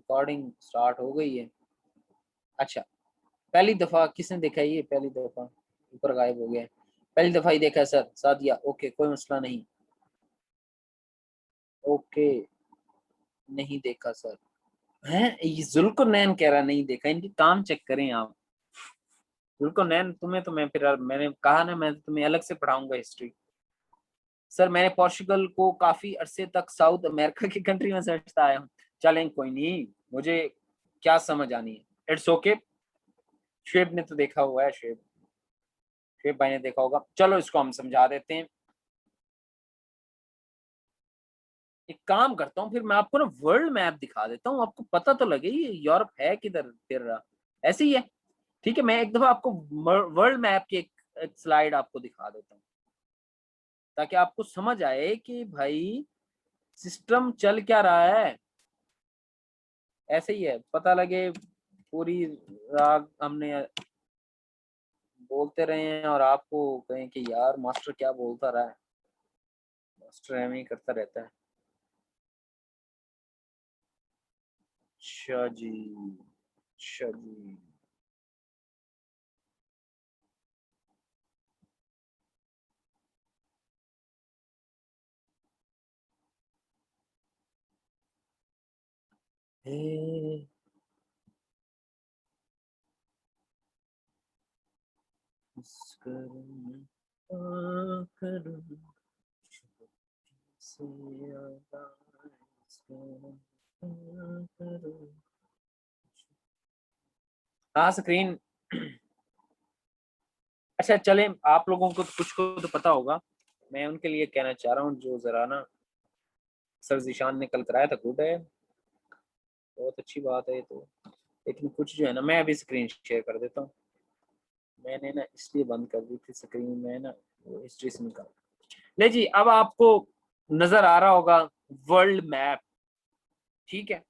Recording start हो गई है। अच्छा, पहली दफा किसने देखा है ये? पहली दफा ऊपर गायब हो गया है। पहली दफा ही देखा है सर, सादिया। ओके, कोई मसला नहीं। ओके, नहीं देखा सर। हैं, ये जुल्करनैन कह रहा नहीं देखा। इनकी काम चेक करें आप। जुल्करनैन, तुम्हें तो मैं फिर मैंने कहा ना, मैं तुम्हें अलग से पढ़ाऊंगा हिस्ट्री। सर मैंने पोर्चुगल को काफी अरसे तक साउथ अमेरिका की कंट्री में समझता आया हूँ। चलें कोई नहीं, मुझे क्या समझ आनी है, इट्स ओके। शेब ने तो देखा हुआ है, शेब शेब भाई ने देखा होगा। चलो इसको हम समझा देते हैं। एक काम करता हूँ, फिर मैं आपको ना वर्ल्ड मैप दिखा देता हूँ, आपको पता तो लगे ये यूरोप है किधर फिर रहा। ऐसे ही है। ठीक है, मैं एक दफा आपको वर्ल्ड मैप की एक स्लाइड आपको दिखा देता हूँ, ताकि आपको समझ आए कि भाई सिस्टम चल क्या रहा है। ऐसे ही है, पता लगे पूरी राग हमने बोलते रहे हैं और आपको कहें कि यार मास्टर क्या बोलता रहा है। मास्टर एम ही करता रहता है। अच्छा जी, अच्छा जी। हे, करूं से करूं। हाँ स्क्रीन। अच्छा चलें, आप लोगों को कुछ को तो पता होगा, मैं उनके लिए कहना चाह रहा हूँ जो जरा ना सर जीशान ने कल कराया था। गुड है, बहुत अच्छी बात है ये तो। लेकिन कुछ जो है ना, मैं अभी स्क्रीन शेयर कर देता हूँ। मैंने ना इसलिए बंद कर दी थी स्क्रीन, में ना वो हिस्ट्री से निकाल। ले जी, अब आपको नजर आ रहा होगा वर्ल्ड मैप। ठीक है,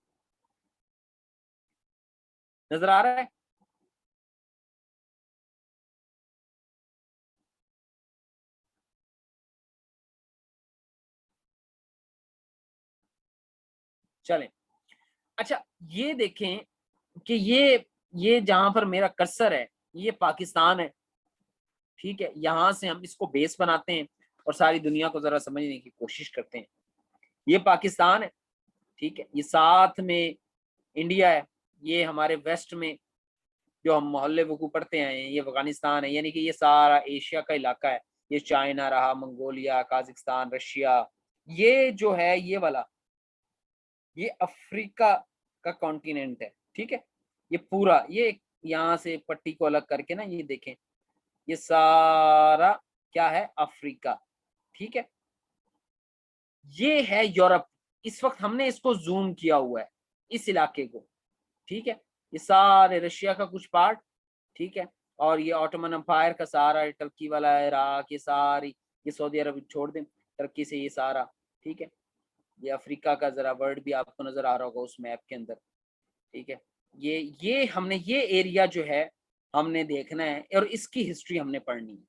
नजर आ रहा है। चलें। अच्छा, ये देखें कि ये जहां पर मेरा कर्सर है, ये पाकिस्तान है। ठीक है, यहां से हम इसको बेस बनाते हैं और सारी दुनिया को जरा समझने की कोशिश करते हैं। ये पाकिस्तान है। ठीक है, ये साथ में इंडिया है। ये हमारे वेस्ट में जो हम मोहल्ले वकू पढ़ते हैं, ये अफगानिस्तान है। यानी कि ये सारा एशिया का इलाका है। ये चाइना रहा, मंगोलिया, काजाकिस्तान, रशिया। ये जो है ये वाला, ये अफ्रीका का कॉन्टिनेंट है। ठीक है, ये पूरा, ये यहाँ से पट्टी को अलग करके ना ये देखें, ये सारा क्या है? अफ्रीका। ठीक है, ये है यूरोप। इस वक्त हमने इसको जूम किया हुआ है, इस इलाके को। ठीक है, ये सारे रशिया का कुछ पार्ट। ठीक है, और ये ऑटोमन एम्पायर का सारा, टर्की वाला, इराक, ये सारी, ये सऊदी अरब छोड़ दें, टर्की से ये सारा। ठीक है, ये अफ्रीका का जरा वर्ड भी आपको नजर आ रहा होगा उस मैप के अंदर। ठीक है, ये हमने ये एरिया जो है हमने देखना है और इसकी हिस्ट्री हमने पढ़नी है।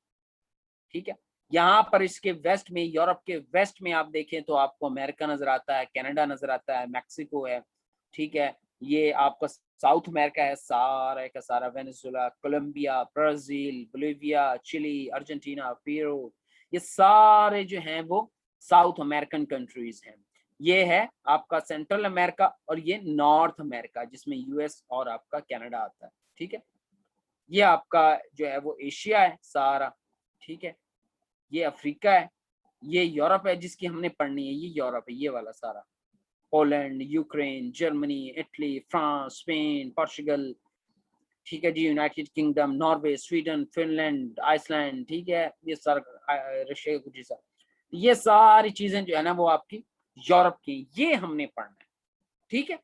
ठीक है, यहाँ पर इसके वेस्ट में, यूरोप के वेस्ट में आप देखें तो आपको अमेरिका नजर आता है, कनाडा नजर आता है, मैक्सिको है। ठीक है, ये आपका साउथ अमेरिका है, सारा का सारा, Venezuela, Colombia, Brazil, Bolivia, Chile, Argentina, Peru. ये सारे जो हैं वो साउथ अमेरिकन कंट्रीज हैं। ये है आपका सेंट्रल अमेरिका और ये नॉर्थ अमेरिका, जिसमें यूएस और आपका कनाडा आता है। ठीक है, ये आपका जो है वो एशिया है सारा। ठीक है, ये अफ्रीका है। ये यूरोप है जिसकी हमने पढ़नी है, ये यूरोप है ये वाला सारा। Poland, Ukraine, Germany, Italy, France, Spain, Portugal. ठीक है जी, United Kingdom, Norway, Sweden, Finland, Iceland. ठीक है, ये सारा रशिया कुछ ऐसा। ये सारी चीजें जो है ना वो आपकी यूरोप की, ये हमने पढ़ना है। ठीक है,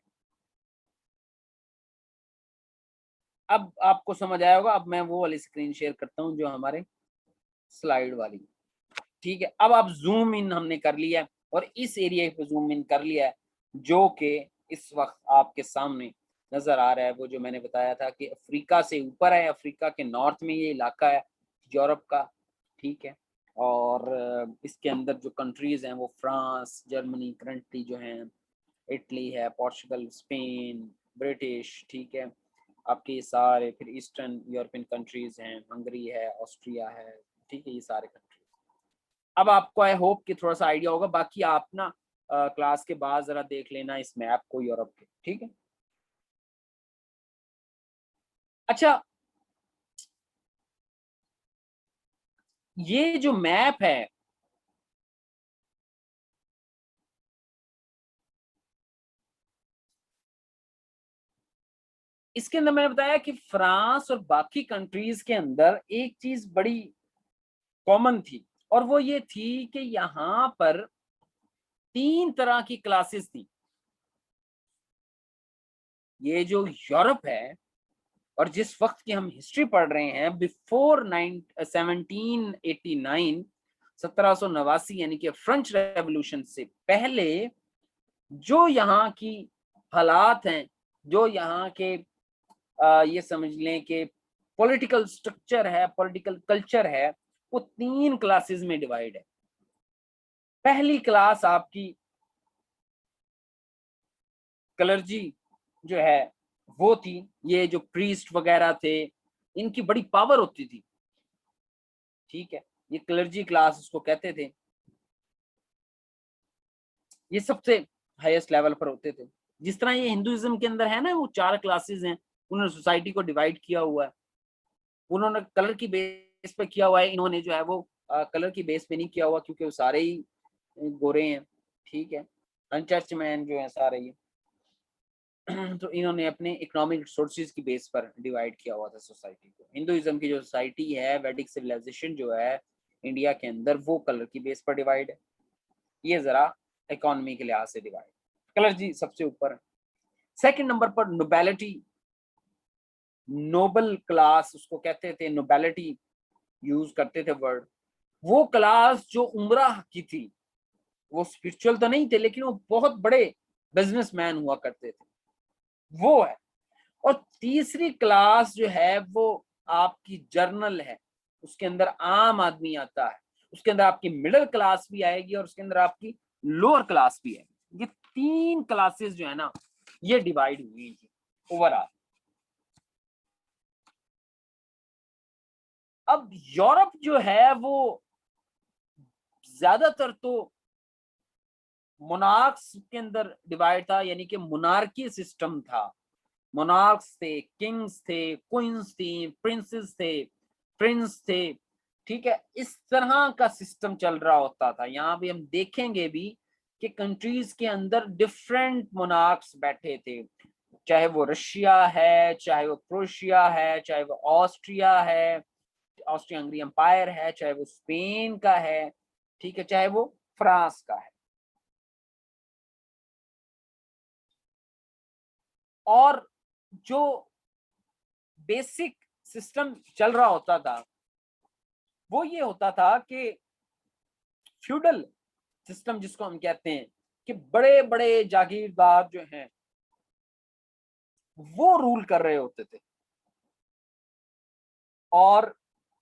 अब आपको समझ आया होगा। अब मैं वो वाली स्क्रीन शेयर करता हूँ जो हमारे स्लाइड वाली। ठीक है, अब आप जूम इन हमने कर लिया है और इस एरिया पे जूम इन कर लिया है, जो कि इस वक्त आपके सामने नजर आ रहा है। वो जो मैंने बताया था कि अफ्रीका से ऊपर है, अफ्रीका के नॉर्थ में ये इलाका है यूरोप का। ठीक है, और इसके अंदर जो कंट्रीज हैं वो फ्रांस, जर्मनी करंटली जो हैं, इटली है, पोर्चुगल, स्पेन, ब्रिटिश, ठीक है, आपके सारे फिर ईस्टर्न यूरोपियन कंट्रीज हैं, हंगरी है, ऑस्ट्रिया है, ठीक है, ये सारे कंट्रीज। अब आपको आई होप कि थोड़ा सा आइडिया होगा, बाकी आप ना क्लास के बाद जरा देख लेना इस मैप को यूरोप के, ठीक है। अच्छा, ये जो मैप है इसके अंदर मैंने बताया कि फ्रांस और बाकी कंट्रीज के अंदर एक चीज बड़ी कॉमन थी, और वो ये थी कि यहाँ पर 3 तरह की क्लासेस थी। ये जो यूरोप है और जिस वक्त की हम हिस्ट्री पढ़ रहे हैं, बिफोर 1789, 1789 यानी कि फ्रेंच रेवोल्यूशन से पहले जो यहाँ की हालात हैं, जो यहाँ के ये समझ लें कि पॉलिटिकल स्ट्रक्चर है, पॉलिटिकल कल्चर है, वो 3 क्लासेस में डिवाइड है। पहली क्लास आपकी क्लर्जी जो है वो थी, ये जो प्रीस्ट वगैरह थे, इनकी बड़ी पावर होती थी, ठीक है, ये क्लर्जी क्लास उसको कहते थे। ये सबसे हाईएस्ट लेवल पर होते थे। जिस तरह ये हिंदुइज्म के अंदर है ना, वो 4 क्लासेस हैं, उन्होंने सोसाइटी को डिवाइड किया हुआ है, उन्होंने कलर की बेस पे किया हुआ है, इन्होंने जो है वो कलर की बेस पे नहीं किया हुआ, क्योंकि वो सारे ही गोरे हैं, ठीक है, अनचर्चमैन जो है सारे ही तो इन्होंने अपने इकोनॉमिक रिसोर्सेज की बेस पर डिवाइड किया हुआ था सोसाइटी को। हिंदुइज्म की जो सोसाइटी है, वैदिक सिविलाइजेशन जो है इंडिया के अंदर, वो कलर की बेस पर डिवाइड है। ये जरा इकोनॉमी के लिहाज से डिवाइड, कलर जी सबसे ऊपर है। सेकंड नंबर पर नोबेलिटी, नोबल क्लास उसको कहते थे, नोबेलिटी यूज करते थे वर्ड। वो क्लास जो उमरा की थी, वो स्पिरिचुअल तो नहीं थे लेकिन वो बहुत बड़े बिजनेसमैन हुआ करते थे, वो है। और तीसरी क्लास जो है वो आपकी जर्नल है, उसके अंदर आम आदमी आता है, उसके अंदर आपकी मिडिल क्लास भी आएगी और उसके अंदर आपकी लोअर क्लास भी है। ये 3 क्लासेस जो है ना, ये डिवाइड हुई थी ओवरऑल। अब यूरोप जो है वो ज्यादातर तो मोनार्क्स के अंदर डिवाइड था, यानी कि मोनार्की सिस्टम था। मोनार्क्स थे, किंग्स थे, क्वींस थी, प्रिंसेस थे, प्रिंस थे, ठीक है, इस तरह का सिस्टम चल रहा होता था। यहाँ भी हम देखेंगे भी कि कंट्रीज के अंदर डिफरेंट मोनार्क्स बैठे थे, चाहे वो रशिया है, चाहे वो क्रोएशिया है, चाहे वो ऑस्ट्रिया है, ऑस्ट्रिया हंगरी एम्पायर है, चाहे वो स्पेन का है, ठीक है, चाहे वो फ्रांस का है। और जो बेसिक सिस्टम चल रहा होता था वो ये होता था कि फ्यूडल सिस्टम जिसको हम कहते हैं, कि बड़े बड़े जागीरदार जो हैं वो रूल कर रहे होते थे, और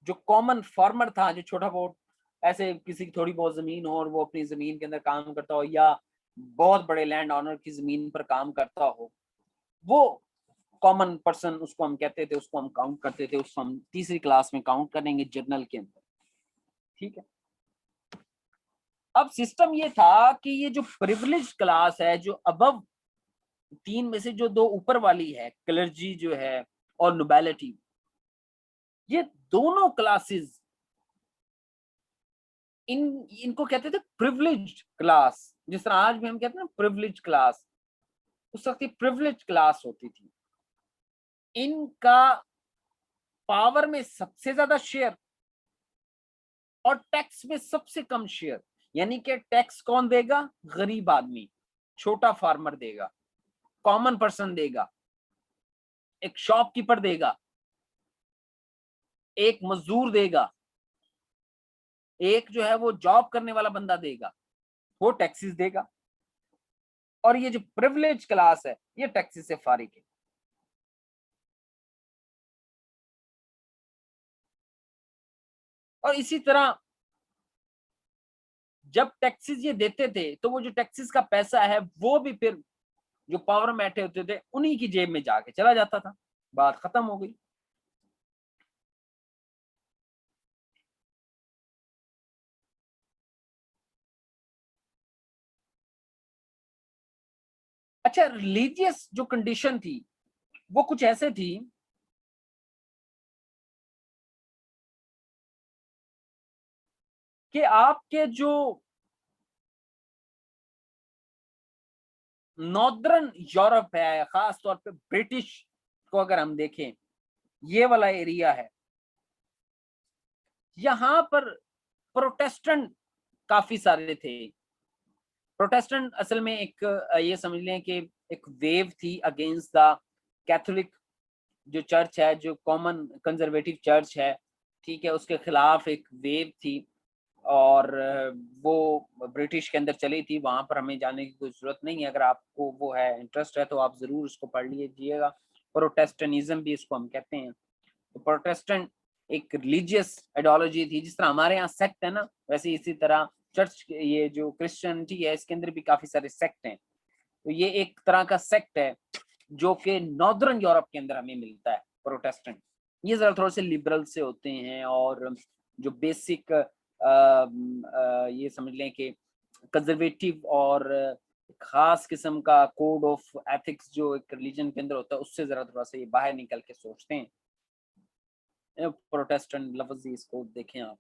जो कॉमन फार्मर था, जो छोटा बहुत ऐसे किसी की थोड़ी बहुत जमीन हो और वो अपनी जमीन के अंदर काम करता हो, या बहुत बड़े लैंड ऑनर की जमीन पर काम करता हो, वो कॉमन पर्सन उसको हम कहते थे, उसको हम काउंट करते थे, उसको हम तीसरी क्लास में काउंट करेंगे जर्नल के अंदर, ठीक है। अब सिस्टम ये था कि ये जो प्रिविलेज क्लास है, जो अबव 3 में से जो 2 ऊपर वाली है, क्लर्जी जो है और नोबेलिटी, ये दोनों क्लासेस इनको कहते थे प्रिविलेज्ड क्लास। जिस तरह आज भी हम कहते हैं ना प्रिविलेज क्लास, उस वक्त प्रिविलेज क्लास होती थी। इनका पावर में सबसे ज्यादा शेयर और टैक्स में सबसे कम शेयर, यानी कि टैक्स कौन देगा? गरीब आदमी, छोटा फार्मर देगा, कॉमन पर्सन देगा, एक शॉपकीपर देगा, एक मजदूर देगा, एक जो है वो जॉब करने वाला बंदा देगा, वो टैक्सेस देगा। और ये जो प्रिविलेज क्लास है ये टैक्सेस से फारिग है। और इसी तरह जब टैक्सेस ये देते थे तो वो जो टैक्सेस का पैसा है वो भी फिर जो पावर में बैठे होते थे उन्हीं की जेब में जाके चला जाता था, बात खत्म हो गई। अच्छा, रिलीजियस जो कंडीशन थी वो कुछ ऐसे थी कि आपके जो नॉर्दर्न यूरोप है, खास तौर पे ब्रिटिश को अगर हम देखें, ये वाला एरिया है, यहां पर प्रोटेस्टेंट काफी सारे थे। प्रोटेस्टेंट असल में एक ये समझ लें कि एक वेव थी अगेंस्ट द कैथोलिक जो चर्च है, जो कॉमन कंजर्वेटिव चर्च है, ठीक है, उसके खिलाफ एक वेव थी। और वो ब्रिटिश के अंदर चली थी। वहां पर हमें जाने की कोई जरूरत नहीं है, अगर आपको वो है इंटरेस्ट है तो आप जरूर उसको पढ़ लीजिएगा। प्रोटेस्टेंटिज्म भी इसको हम कहते हैं। तो प्रोटेस्टेंट एक रिलीजियस आइडियोलॉजी थी, जिस तरह हमारे यहाँ सेक्ट है ना, वैसे इसी तरह चर्च, ये जो क्रिश्चियनिटी है इसके अंदर भी काफी सारे सेक्ट हैं। तो ये एक तरह का सेक्ट है जो कि नॉर्दर्न यूरोप के अंदर हमें मिलता है, प्रोटेस्टेंट। ये जरा थोड़े से लिबरल से होते हैं, और जो बेसिक ये समझ लें कि कंजर्वेटिव और खास किस्म का कोड ऑफ एथिक्स जो एक रिलीजन के अंदर होता है, उससे जरा थोड़ा सा ये बाहर निकल के सोचते हैं। प्रोटेस्टेंट लफ्ज इसको देखें आप,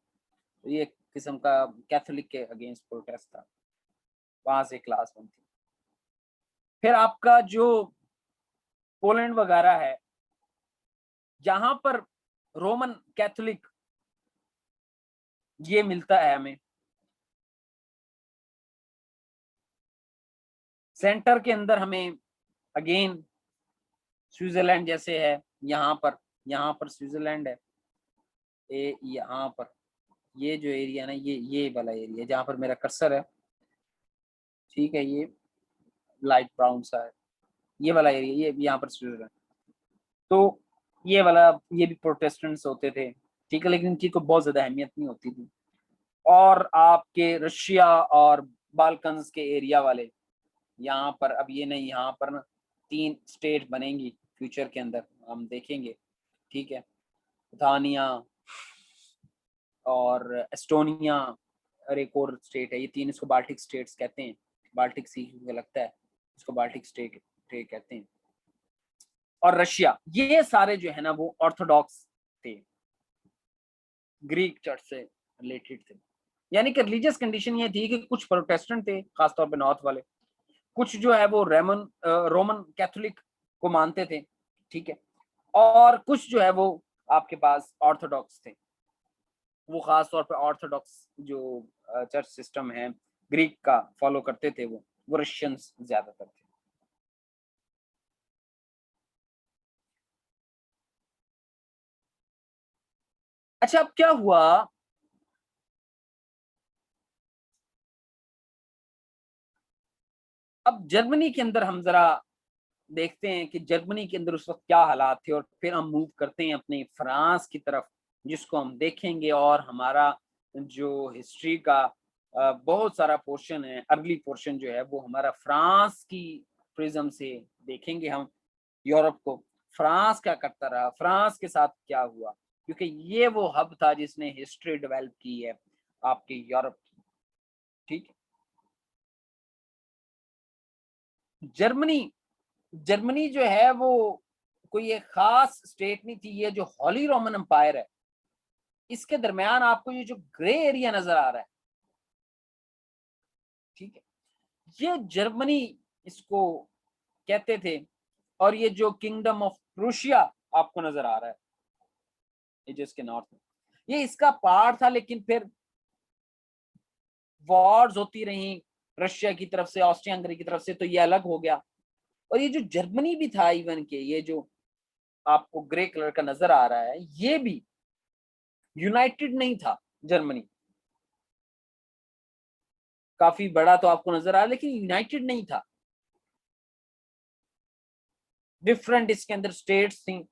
तो ये एक किस्म का कैथोलिक के अगेंस्ट प्रोटेस्ट था, वहां से क्लास बनती। फिर आपका जो पोलैंड वगैरह है, जहां पर रोमन कैथोलिक ये मिलता है हमें। सेंटर के अंदर हमें अगेन स्विट्जरलैंड जैसे है, यहाँ पर स्विट्जरलैंड है, यहाँ पर ये जो एरिया ना, ये वाला एरिया जहाँ पर मेरा कर्सर है, ठीक है, ये लाइट ब्राउन सा है, ये वाला एरिया, ये यहाँ पर स्विट्जरलैंड। तो ये वाला, ये भी प्रोटेस्टेंट्स होते थे, ठीक है, लेकिन इनकी को बहुत ज्यादा अहमियत नहीं होती थी। और आपके रशिया और बाल्कन्स के एरिया वाले, यहाँ पर अब ये नहीं, यहाँ पर ना 3 स्टेट बनेंगी फ्यूचर के अंदर, हम देखेंगे, ठीक है, थानिया और एस्टोनिया, और एक और स्टेट है, ये 3 इसको बाल्टिक स्टेट्स कहते हैं। बाल्टिक सी मुझे लगता है इसको बाल्टिक स्टेट कहते हैं। और रशिया, ये सारे जो है ना वो ऑर्थोडॉक्स थे, ग्रीक चर्च से रिलेटेड थे। यानी कि रिलीजियस कंडीशन ये थी कि कुछ प्रोटेस्टेंट थे, खासतौर पे नॉर्थ वाले, कुछ जो है वो रोमन कैथोलिक को मानते थे, ठीक है, और कुछ जो है वो आपके पास ऑर्थोडॉक्स थे। वो खास तौर पे ऑर्थोडॉक्स जो चर्च सिस्टम है ग्रीक का फॉलो करते थे, वो रशियंस ज्यादातर थे। अच्छा, अब क्या हुआ, अब जर्मनी के अंदर हम जरा देखते हैं कि जर्मनी के अंदर उस वक्त क्या हालात थे, और फिर हम मूव करते हैं अपने फ्रांस की तरफ, जिसको हम देखेंगे। और हमारा जो हिस्ट्री का बहुत सारा पोर्शन है, अर्ली पोर्शन जो है वो हमारा फ्रांस की प्रिज्म से देखेंगे हम यूरोप को। फ्रांस क्या करता रहा, फ्रांस के साथ क्या हुआ, क्योंकि ये वो हब था जिसने हिस्ट्री डेवलप की है आपके यूरोप की, ठीक है। जर्मनी जर्मनी जो है वो कोई एक खास स्टेट नहीं थी। ये जो हॉली रोमन एम्पायर है, इसके दरमियान आपको ये जो ग्रे एरिया नजर आ रहा है, ठीक है, ये जर्मनी इसको कहते थे। और ये जो किंगडम ऑफ प्रूशिया आपको नजर आ रहा है, ये जो इसके नॉर्थ में, ये इसका पार्ट था, लेकिन फिर वॉर्स होती रही रशिया की तरफ से, ऑस्ट्रिया हंगरी की तरफ से, तो ये अलग हो गया। और ये जो जर्मनी भी था, इवन के ये जो आपको ग्रे कलर का नजर आ रहा है, ये भी यूनाइटेड नहीं था। जर्मनी काफी बड़ा तो आपको नजर आ रहा है, लेकिन यूनाइटेड नहीं था। डिफरेंट इसके अंदर स्टेट्स थी,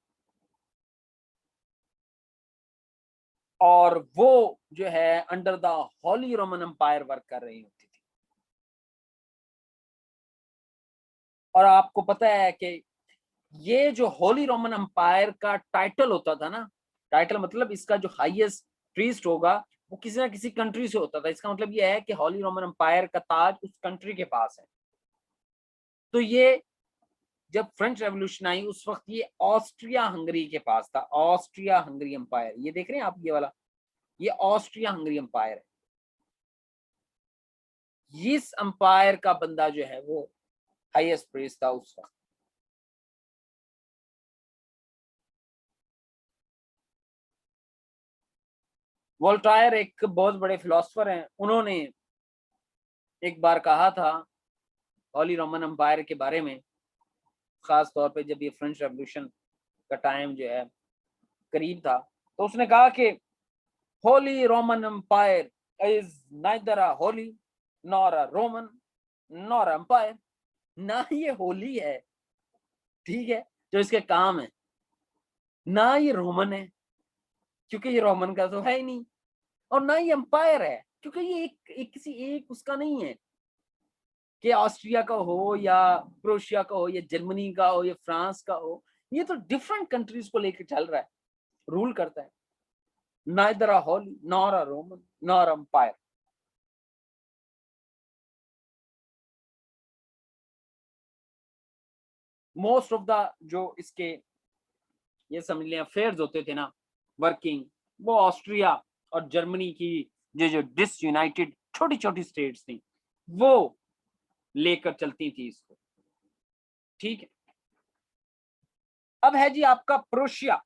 और वो जो है under the holy Roman empire work कर रही होती थी। और आपको पता है कि ये जो होली रोमन एम्पायर का टाइटल होता था ना, टाइटल मतलब इसका जो हाईएस्ट प्रीस्ट होगा वो किसी ना किसी कंट्री से होता था। इसका मतलब ये है कि होली रोमन एम्पायर का ताज उस कंट्री के पास है। तो ये जब फ्रेंच रेवोल्यूशन आई उस वक्त ये ऑस्ट्रिया हंगरी के पास था, ऑस्ट्रिया हंगरी एम्पायर। ये देख रहे हैं आप, ये वाला, ये ऑस्ट्रिया हंगरी एम्पायर है। इस एम्पायर का बंदा जो है वो हाईएस्ट प्रीस्ट था उस वक्त। वोल्टायर एक बहुत बड़े फिलोसफर हैं, उन्होंने एक बार कहा था होली रोमन एम्पायर के बारे में, खास तौर पे जब ये फ्रेंच रेवोल्यूशन का टाइम जो है करीब था, तो उसने कहा कि holy Roman empire is neither a holy nor a Roman nor empire. ना ये होली है, ठीक है, जो इसके काम है, ना ये रोमन है क्योंकि ये रोमन का तो है ही नहीं, और ना ये एम्पायर है क्योंकि ये एक किसी एक उसका नहीं है कि ऑस्ट्रिया का हो या क्रोशिया का हो या जर्मनी का हो या फ्रांस का हो। ये तो डिफरेंट कंट्रीज को लेकर चल रहा है, रूल करता है। Neither a holy nor a Roman nor empire. Most of the जो इसके ये समझ लिया अफेयर्स होते थे ना, वर्किंग, वो ऑस्ट्रिया और जर्मनी की जो डिसयूनाइटेड छोटी छोटी स्टेट्स थी वो लेकर चलती थी इसको, ठीक है। अब है जी आपका प्रोशिया,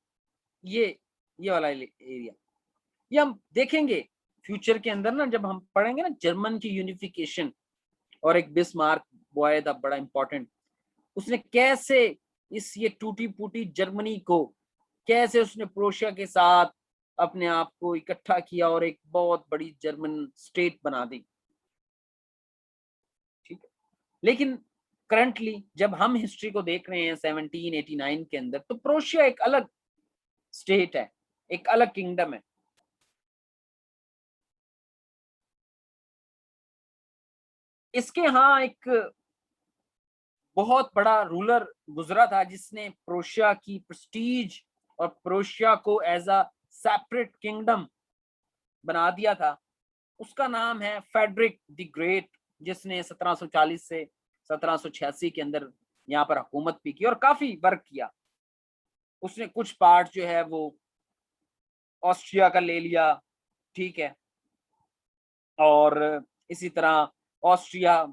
ये वाला एरिया, ये हम देखेंगे फ्यूचर के अंदर ना, जब हम पढ़ेंगे ना जर्मन की यूनिफिकेशन। और एक बिस्मार्क बॉय था बड़ा इंपॉर्टेंट, उसने कैसे इस ये टूटी फूटी जर्मनी को कैसे उसने प्रोशिया के साथ अपने आप को इकट्ठा किया और एक बहुत बड़ी जर्मन स्टेट बना दी, ठीक है। लेकिन करंटली जब हम हिस्ट्री को देख रहे हैं 1789 के अंदर, तो प्रोशिया एक अलग स्टेट है, एक अलग किंगडम है। इसके यहाँ एक बहुत बड़ा रूलर गुजरा था जिसने प्रोशिया की प्रेस्टीज और प्रोशिया को एज अ सेपरेट किंगडम बना दिया था। उसका नाम है फेडरिक द ग्रेट, जिसने 1740 से 1786 के अंदर यहाँ पर हुकूमत भी की और काफी वर्क किया। उसने कुछ पार्ट जो है वो ऑस्ट्रिया का ले लिया, ठीक है, और इसी तरह ऑस्ट्रिया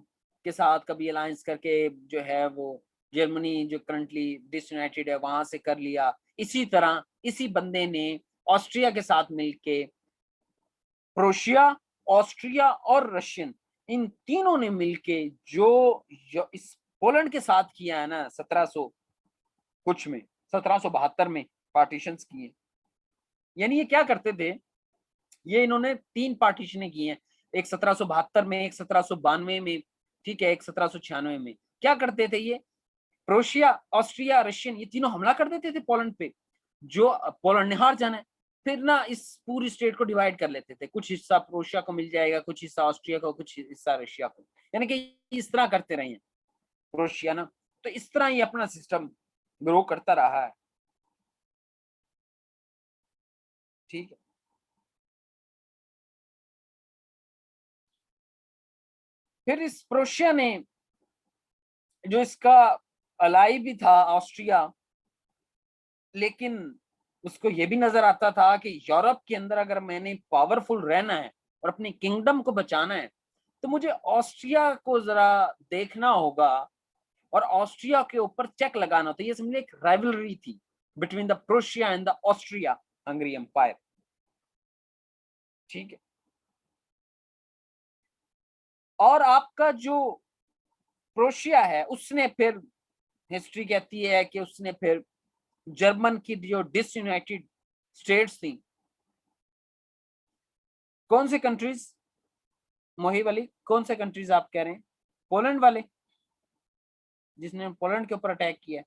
के साथ कभी अलायंस करके जो है वो जर्मनी जो करंटली डिसयूनाइटेड है वहां से कर लिया। इसी तरह इसी बंदे ने ऑस्ट्रिया के साथ मिलके प्रोशिया, ऑस्ट्रिया और रशियन, इन तीनों ने मिलके जो इस पोलैंड के साथ किया है ना 1700 कुछ में, 1772 में पार्टीशंस किए। यानी ये क्या करते थे, ये इन्होंने तीन पार्टीशने की हैं, एक 1772 में, एक 1792 में, ठीक है, एक 1796 में। क्या करते थे ये, प्रोशिया, ऑस्ट्रिया, रशियन, ये तीनों हमला कर देते थे पोलैंड पे। जो पोलैंड ने हार जाना है, फिर ना इस पूरी स्टेट को डिवाइड कर लेते थे, कुछ हिस्सा प्रोशिया को मिल जाएगा, कुछ हिस्सा ऑस्ट्रिया को, कुछ हिस्सा रशिया को। यानी कि इस तरह करते रहे हैं प्रोशिया ना। तो इस तरह ये अपना सिस्टम ग्रो करता रहा है, ठीक है। फिर इस प्रोशिया ने जो इसका अलाई भी था ऑस्ट्रिया, लेकिन उसको ये भी नजर आता था कि यूरोप के अंदर अगर मैंने पावरफुल रहना है और अपनी किंगडम को बचाना है तो मुझे ऑस्ट्रिया को जरा देखना होगा और ऑस्ट्रिया के ऊपर चेक लगाना होता। ये समझिए एक राइवलरी थी between the Prussia and the Austria Hungary empire, ठीक है। और आपका जो प्रोशिया है उसने फिर, हिस्ट्री कहती है कि उसने फिर जर्मन की जो डिसयूनाइटेड स्टेट्स थी, कौन से कंट्रीज, मोहिब अली कौन से कंट्रीज आप कह रहे हैं, पोलैंड वाले, जिसने पोलैंड के ऊपर अटैक किया।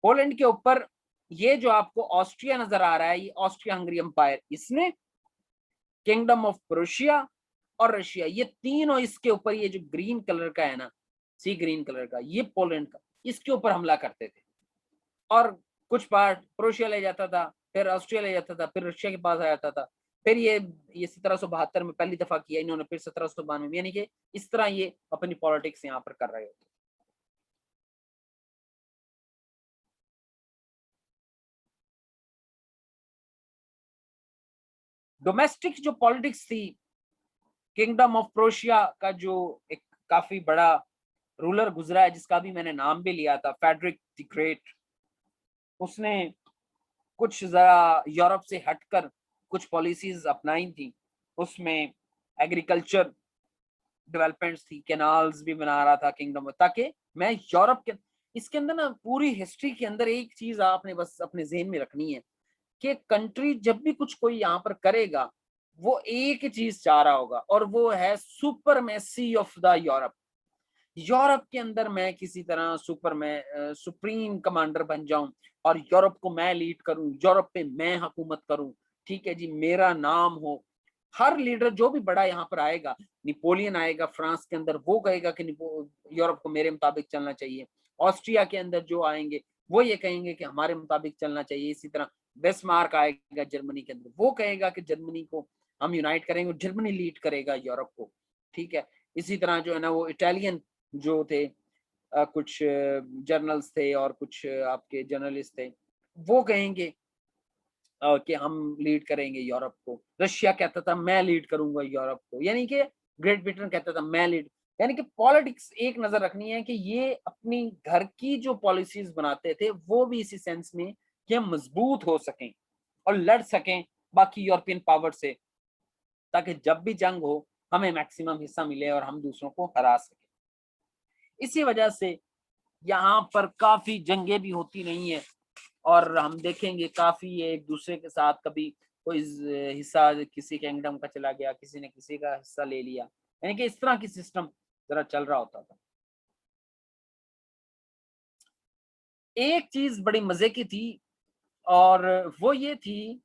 पोलैंड के ऊपर ये जो आपको ऑस्ट्रिया नजर आ रहा है, ये ऑस्ट्रिया हंगरी एम्पायर, इसने किंगडम ऑफ प्रोशिया और रशिया, ये तीनों इसके ऊपर, ये जो ग्रीन कलर का है ना, सी ग्रीन कलर का, ये पोलैंड का, इसके ऊपर हमला करते थे और कुछ पार्ट क्रोएशिया ले जाता था, फिर ऑस्ट्रिया ले जाता था, फिर रशिया के पास आ जाता था। फिर ये 1772 में पहली दफा किया इन्होंने, फिर 1792 में, यानी कि इस तरह ये अपनी पॉलिटिक्स यहाँ पर कर रहे होते। डोमेस्टिक जो पॉलिटिक्स थी, किंगडम ऑफ प्रोशिया का जो एक काफी बड़ा रूलर गुजरा है, जिसका भी मैंने नाम भी लिया था, फेडरिक द ग्रेट, उसने कुछ जरा यूरोप से हटकर कुछ पॉलिसीज अपनाई थी। उसमें एग्रीकल्चर डेवलपमेंट्स थी, कैनाल्स भी बना रहा था किंगडम में, ताकि मैं यूरोप के इसके अंदर ना पूरी हिस्ट्री के अंदर एक चीज आपने बस अपने ज़हन में रखनी है कि कंट्री जब भी कुछ कोई यहाँ पर करेगा, वो एक ही चीज चाह रहा होगा, और वो है supremacy of the Europe. Europe के अंदर मैं किसी तरह सुप्रीम कमांडर बन जाऊं और यूरोप को मैं लीड करूं, यूरोप पे मैं हुकूमत करूं, ठीक है जी, मेरा नाम हो। हर लीडर जो भी बड़ा यहाँ पर आएगा, नेपोलियन आएगा फ्रांस के अंदर, वो कहेगा कि यूरोप को मेरे मुताबिक चलना चाहिए। ऑस्ट्रिया के अंदर जो आएंगे वो ये कहेंगे कि हमारे मुताबिक चलना चाहिए। इसी तरह बेस्मार्क आएगा जर्मनी के अंदर, वो कहेगा कि जर्मनी को हम यूनाइट करेंगे, जर्मनी लीड करेगा यूरोप को, ठीक है। इसी तरह जो है ना वो इटालियन जो थे, कुछ जर्नल्स थे और कुछ आपके जर्नलिस्ट थे, वो कहेंगे कि हम लीड करेंगे यूरोप को। रशिया कहता था मैं लीड करूंगा यूरोप को, यानी कि ग्रेट ब्रिटेन कहता था मैं लीड। यानी कि पॉलिटिक्स एक नजर रखनी है कि ये अपनी घर की जो पॉलिसीज बनाते थे वो भी इसी सेंस में कि हम मजबूत हो सकें और लड़ सकें बाकी यूरोपियन पावर से, ताकि जब भी जंग हो हमें मैक्सिमम हिस्सा मिले और हम दूसरों को हरा सकें। इसी वजह से यहाँ पर काफी जंगें भी होती नहीं है, और हम देखेंगे काफी एक दूसरे के साथ कभी कोई हिस्सा किसी किंगडम का चला गया, किसी ने किसी का हिस्सा ले लिया, यानी कि इस तरह की सिस्टम जरा चल रहा होता था। एक चीज बड़ी मजे की थी और वो ये थी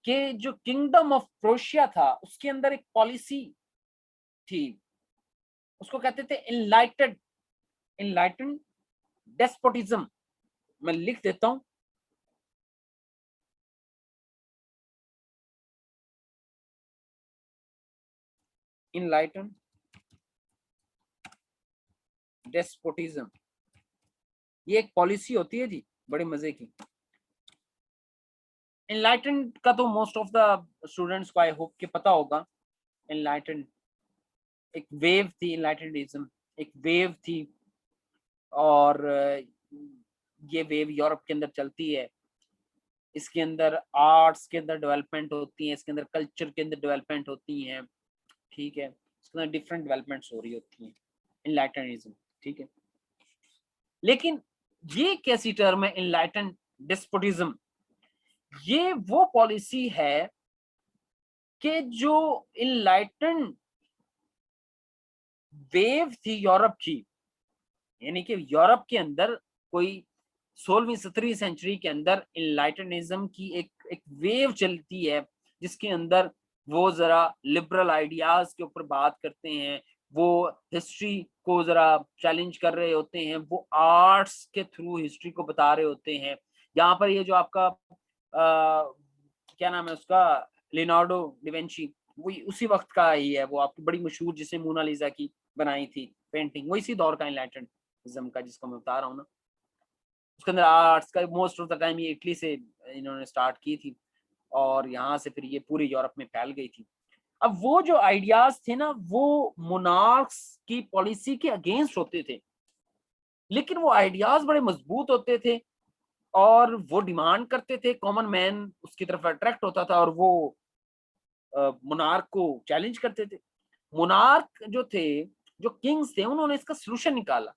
कि जो किंगडम ऑफ प्रोशिया था उसके अंदर एक पॉलिसी थी, उसको कहते थे इनलाइटेड डेस्पोटिज्म। मैं लिख देता हूं, इनलाइटेड डेस्पोटिज्म, ये एक पॉलिसी होती है जी, बड़े मजे की। इनलाइटेंड का तो मोस्ट ऑफ द स्टूडेंट्स को आई होप के पता होगा। इनलाइटेंड एक वेव थी, इनलाइटेंडिज्म एक वेव थी, और ये वेव यूरोप के अंदर चलती है। इसके अंदर आर्ट्स के अंदर डेवलपमेंट होती है, इसके अंदर कल्चर के अंदर डेवलपमेंट होती है, ठीक है, इसके अंदर डिफरेंट डेवलपमेंट्स हो रही होती हैं, इनलाइटेंडिज्म, ठीक है। लेकिन ये कैसी टर्म है इनलाइटेंड डेस्पोटिज्म? ये वो पॉलिसी है कि जो इनलाइटेंड वेव थी यूरोप की, यानी कि यूरोप के अंदर कोई 16वीं 17वीं सेंचुरी के अंदर इनलाइटनिज्म की एक वेव चलती है, जिसके अंदर वो जरा लिबरल आइडियाज के ऊपर बात करते हैं, वो हिस्ट्री को जरा चैलेंज कर रहे होते हैं, वो आर्ट्स के थ्रू हिस्ट्री को बता रहे होते हैं। यहाँ पर ये जो आपका क्या नाम है उसका, लियोनार्डो डिवेंची, वो उसी वक्त का ही है, वो आपकी बड़ी मशहूर जिसने मोनालिसा की बनाई थी पेंटिंग, वो इसी दौर का इनलाइटनिज्म का जिसको मैं बता रहा हूँ ना। उसके अंदर आर्ट्स का मोस्ट ऑफ द टाइम ये इटली से इन्होंने स्टार्ट की थी, और यहाँ से फिर ये पूरे यूरोप में फैल गई थी। अब वो जो आइडियाज थे ना, वो मोनार्क्स की पॉलिसी के अगेंस्ट होते थे, लेकिन वो आइडियाज बड़े मजबूत होते थे और वो डिमांड करते थे, कॉमन मैन उसकी तरफ अट्रैक्ट होता था और वो मोनार्क को चैलेंज करते थे। मोनार्क जो थे, जो किंग्स थे, उन्होंने इसका सोल्यूशन निकाला।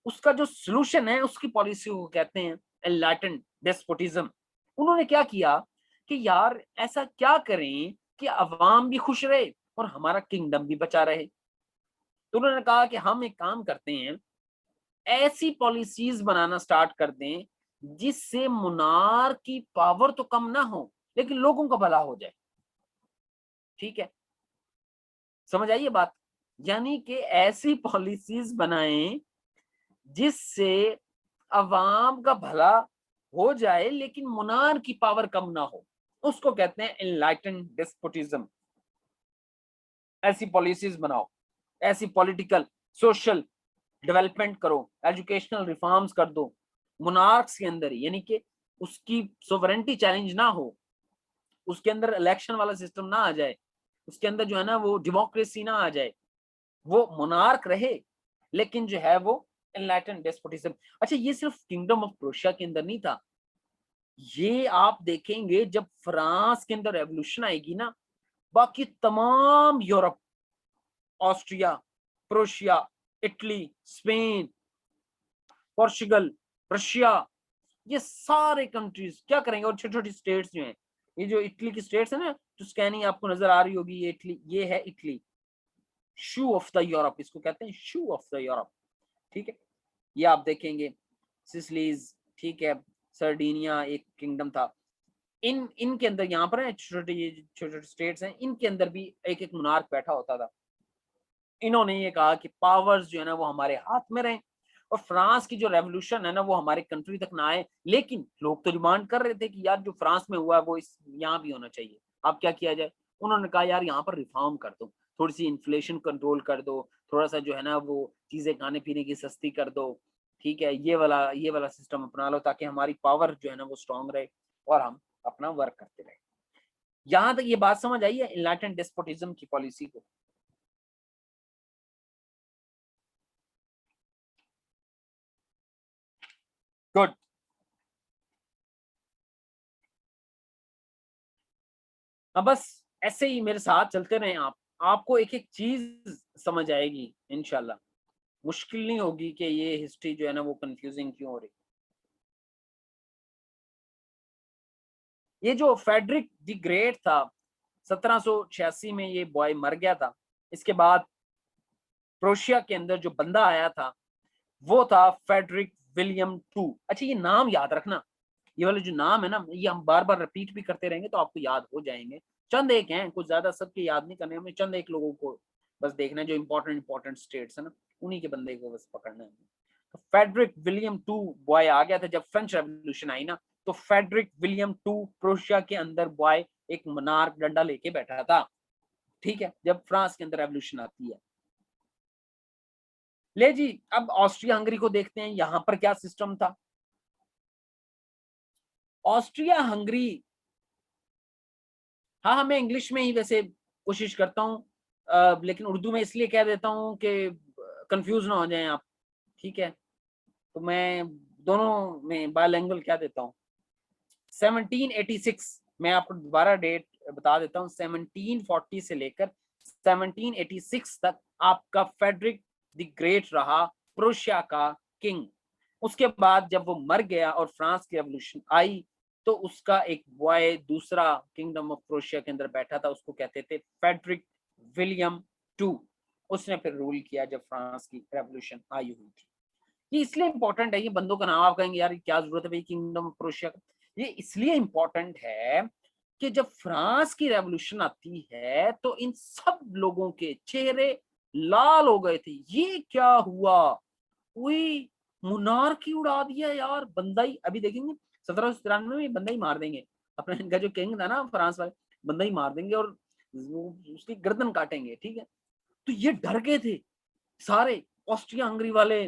उसका जो सोल्यूशन है उसकी पॉलिसी को कहते हैं एनलाइटेंड डेस्पोटिज्म। उन्होंने क्या किया कि यार ऐसा क्या करें कि अवाम भी खुश रहे और हमारा किंगडम भी बचा रहे। तो उन्होंने कहा कि हम एक काम करते हैं, ऐसी पॉलिसीज बनाना स्टार्ट कर दें जिससे मुनार की पावर तो कम ना हो लेकिन लोगों का भला हो जाए, ठीक है। समझ आई ये बात? यानी कि ऐसी पॉलिसीज बनाएं जिससे अवाम का भला हो जाए लेकिन मुनार की पावर कम ना हो, उसको कहते हैं एनलाइटन डेस्पोटिज्म। ऐसी पॉलिसीज बनाओ, ऐसी पॉलिटिकल सोशल डेवलपमेंट करो, एजुकेशनल रिफॉर्म्स कर दो मुनार्क्स के अंदर, यानी कि उसकी सोवरेंटी चैलेंज ना हो, उसके अंदर इलेक्शन वाला सिस्टम ना आ जाए, उसके अंदर जो है ना वो डेमोक्रेसी ना आ जाए, वो मोनार्क रहे लेकिन जो है वो एनलाइटन डेस्पोटिज्म। अच्छा, ये सिर्फ किंगडम ऑफ प्रोशिया के अंदर नहीं था, ये आप देखेंगे जब फ्रांस के अंदर रेवोल्यूशन आएगी ना, बाकी तमाम Europe, Austria, Prussia, Italy, Spain, Portugal, Russia, ये सारे कंट्रीज क्या करेंगे, और छोटी छोटी स्टेट्स जो हैं, ये जो इटली की स्टेट्स है ना, तो स्कैनिंग आपको नजर आ रही होगी, ये इटली, ये है Italy, shoe of the Europe इसको कहते हैं, शू ऑफ द यूरोप। ठीक है, ये आप देखेंगे सिसलीज, ठीक है, सर्डिनिया एक किंगडम था, इन इनके अंदर यहाँ पर है छोटे छोटे छोटे स्टेट्स हैं, इनके अंदर भी एक एक मुनार्क बैठा होता था। इन्होंने ये कहा कि पावर्स जो है ना वो हमारे हाथ में रहे, और फ्रांस की जो रेवोल्यूशन है ना वो हमारे कंट्री तक ना आए, लेकिन लोग तो डिमांड कर रहे थे कि यार जो फ्रांस में हुआ है वो इस यहाँ भी होना चाहिए, अब क्या किया जाए। उन्होंने कहा यार यहाँ पर रिफॉर्म कर दो, थोड़ी सी इन्फ्लेशन कंट्रोल कर दो, थोड़ा सा जो है ना वो चीजें खाने पीने की सस्ती कर दो, ठीक है, ये वाला सिस्टम अपना लो ताकि हमारी पावर जो है ना वो स्ट्रांग रहे और हम अपना वर्क करते रहे। यहां तक ये बात समझ आई है इनलाइटेंड डेस्पोटिज्म की पॉलिसी को? गुड। अब बस ऐसे ही मेरे साथ चलते रहे आप, आपको एक एक चीज समझ आएगी इंशाल्लाह, मुश्किल नहीं होगी कि ये हिस्ट्री जो है ना वो कंफ्यूजिंग क्यों हो रही। ये जो फेडरिक द ग्रेट था, 1786 में ये बॉय मर गया था। इसके बाद प्रोशिया के अंदर जो बंदा आया था वो था फेडरिक विलियम टू। अच्छा, ये नाम याद रखना, ये वाले जो नाम है ना ये हम बार बार रिपीट भी करते रहेंगे तो आपको याद हो जाएंगे। चंद एक हैं, कुछ ज्यादा सबके याद नहीं करने, हमें चंद एक लोगों को बस देखना है जो इंपॉर्टेंट इंपॉर्टेंट स्टेट्स है ना, उन्हीं के बंदे को बस पकड़ना है। तो फेडरिक विलियम टू बॉय आ गया था जब फ्रेंच रेवोल्यूशन आई ना, तो फेडरिक विलियम टू प्रोशिया के अंदर बॉय एक मनार्क डंडा लेके बैठा था। ठीक है, जब फ्रांस के अंदर रेवोल्यूशन आती है। ले जी, अब ऑस्ट्रिया हंगरी को देखते हैं, यहां पर क्या सिस्टम था। ऑस्ट्रिया हंगरी, हाँ हाँ, मैं इंग्लिश में ही वैसे कोशिश करता हूँ, लेकिन उर्दू में इसलिए कह देता हूँ कि कंफ्यूज ना हो जाएं आप। ठीक है, तो मैं दोनों में बायलैंग्वेज कह देता हूँ। 1786, मैं आपको दोबारा डेट बता देता हूँ, 1740 से लेकर 1786 तक आपका फेडरिक द ग्रेट रहा प्रोशिया का किंग। उसके बाद जब वो मर गया और फ्रांस की रेवोल्यूशन आई, तो उसका एक बॉय दूसरा किंगडम ऑफ प्रोशिया के अंदर बैठा था, उसको कहते थे फेडरिक विलियम टू। उसने फिर रूल किया जब फ्रांस की रेवोल्यूशन आई हुई थी। ये इसलिए इंपॉर्टेंट है, ये बंदों का नाम आप कहेंगे यार क्या जरूरत है भाई किंगडम ऑफ प्रोशिया का, ये इसलिए इंपॉर्टेंट है कि जब फ्रांस की रेवोल्यूशन आती है तो इन सब लोगों के चेहरे लाल हो गए थे, ये क्या हुआ, कोई मुनारकी उड़ा दिया यार, बंदा ही अभी देखेंगे 1793 में बंदा ही मार देंगे, अपना इनका जो किंग था ना फ्रांस वाले, बंदा ही मार देंगे और उसकी गर्दन काटेंगे। ठीक है, तो ये डर गए थे सारे, ऑस्ट्रिया हंगरी वाले,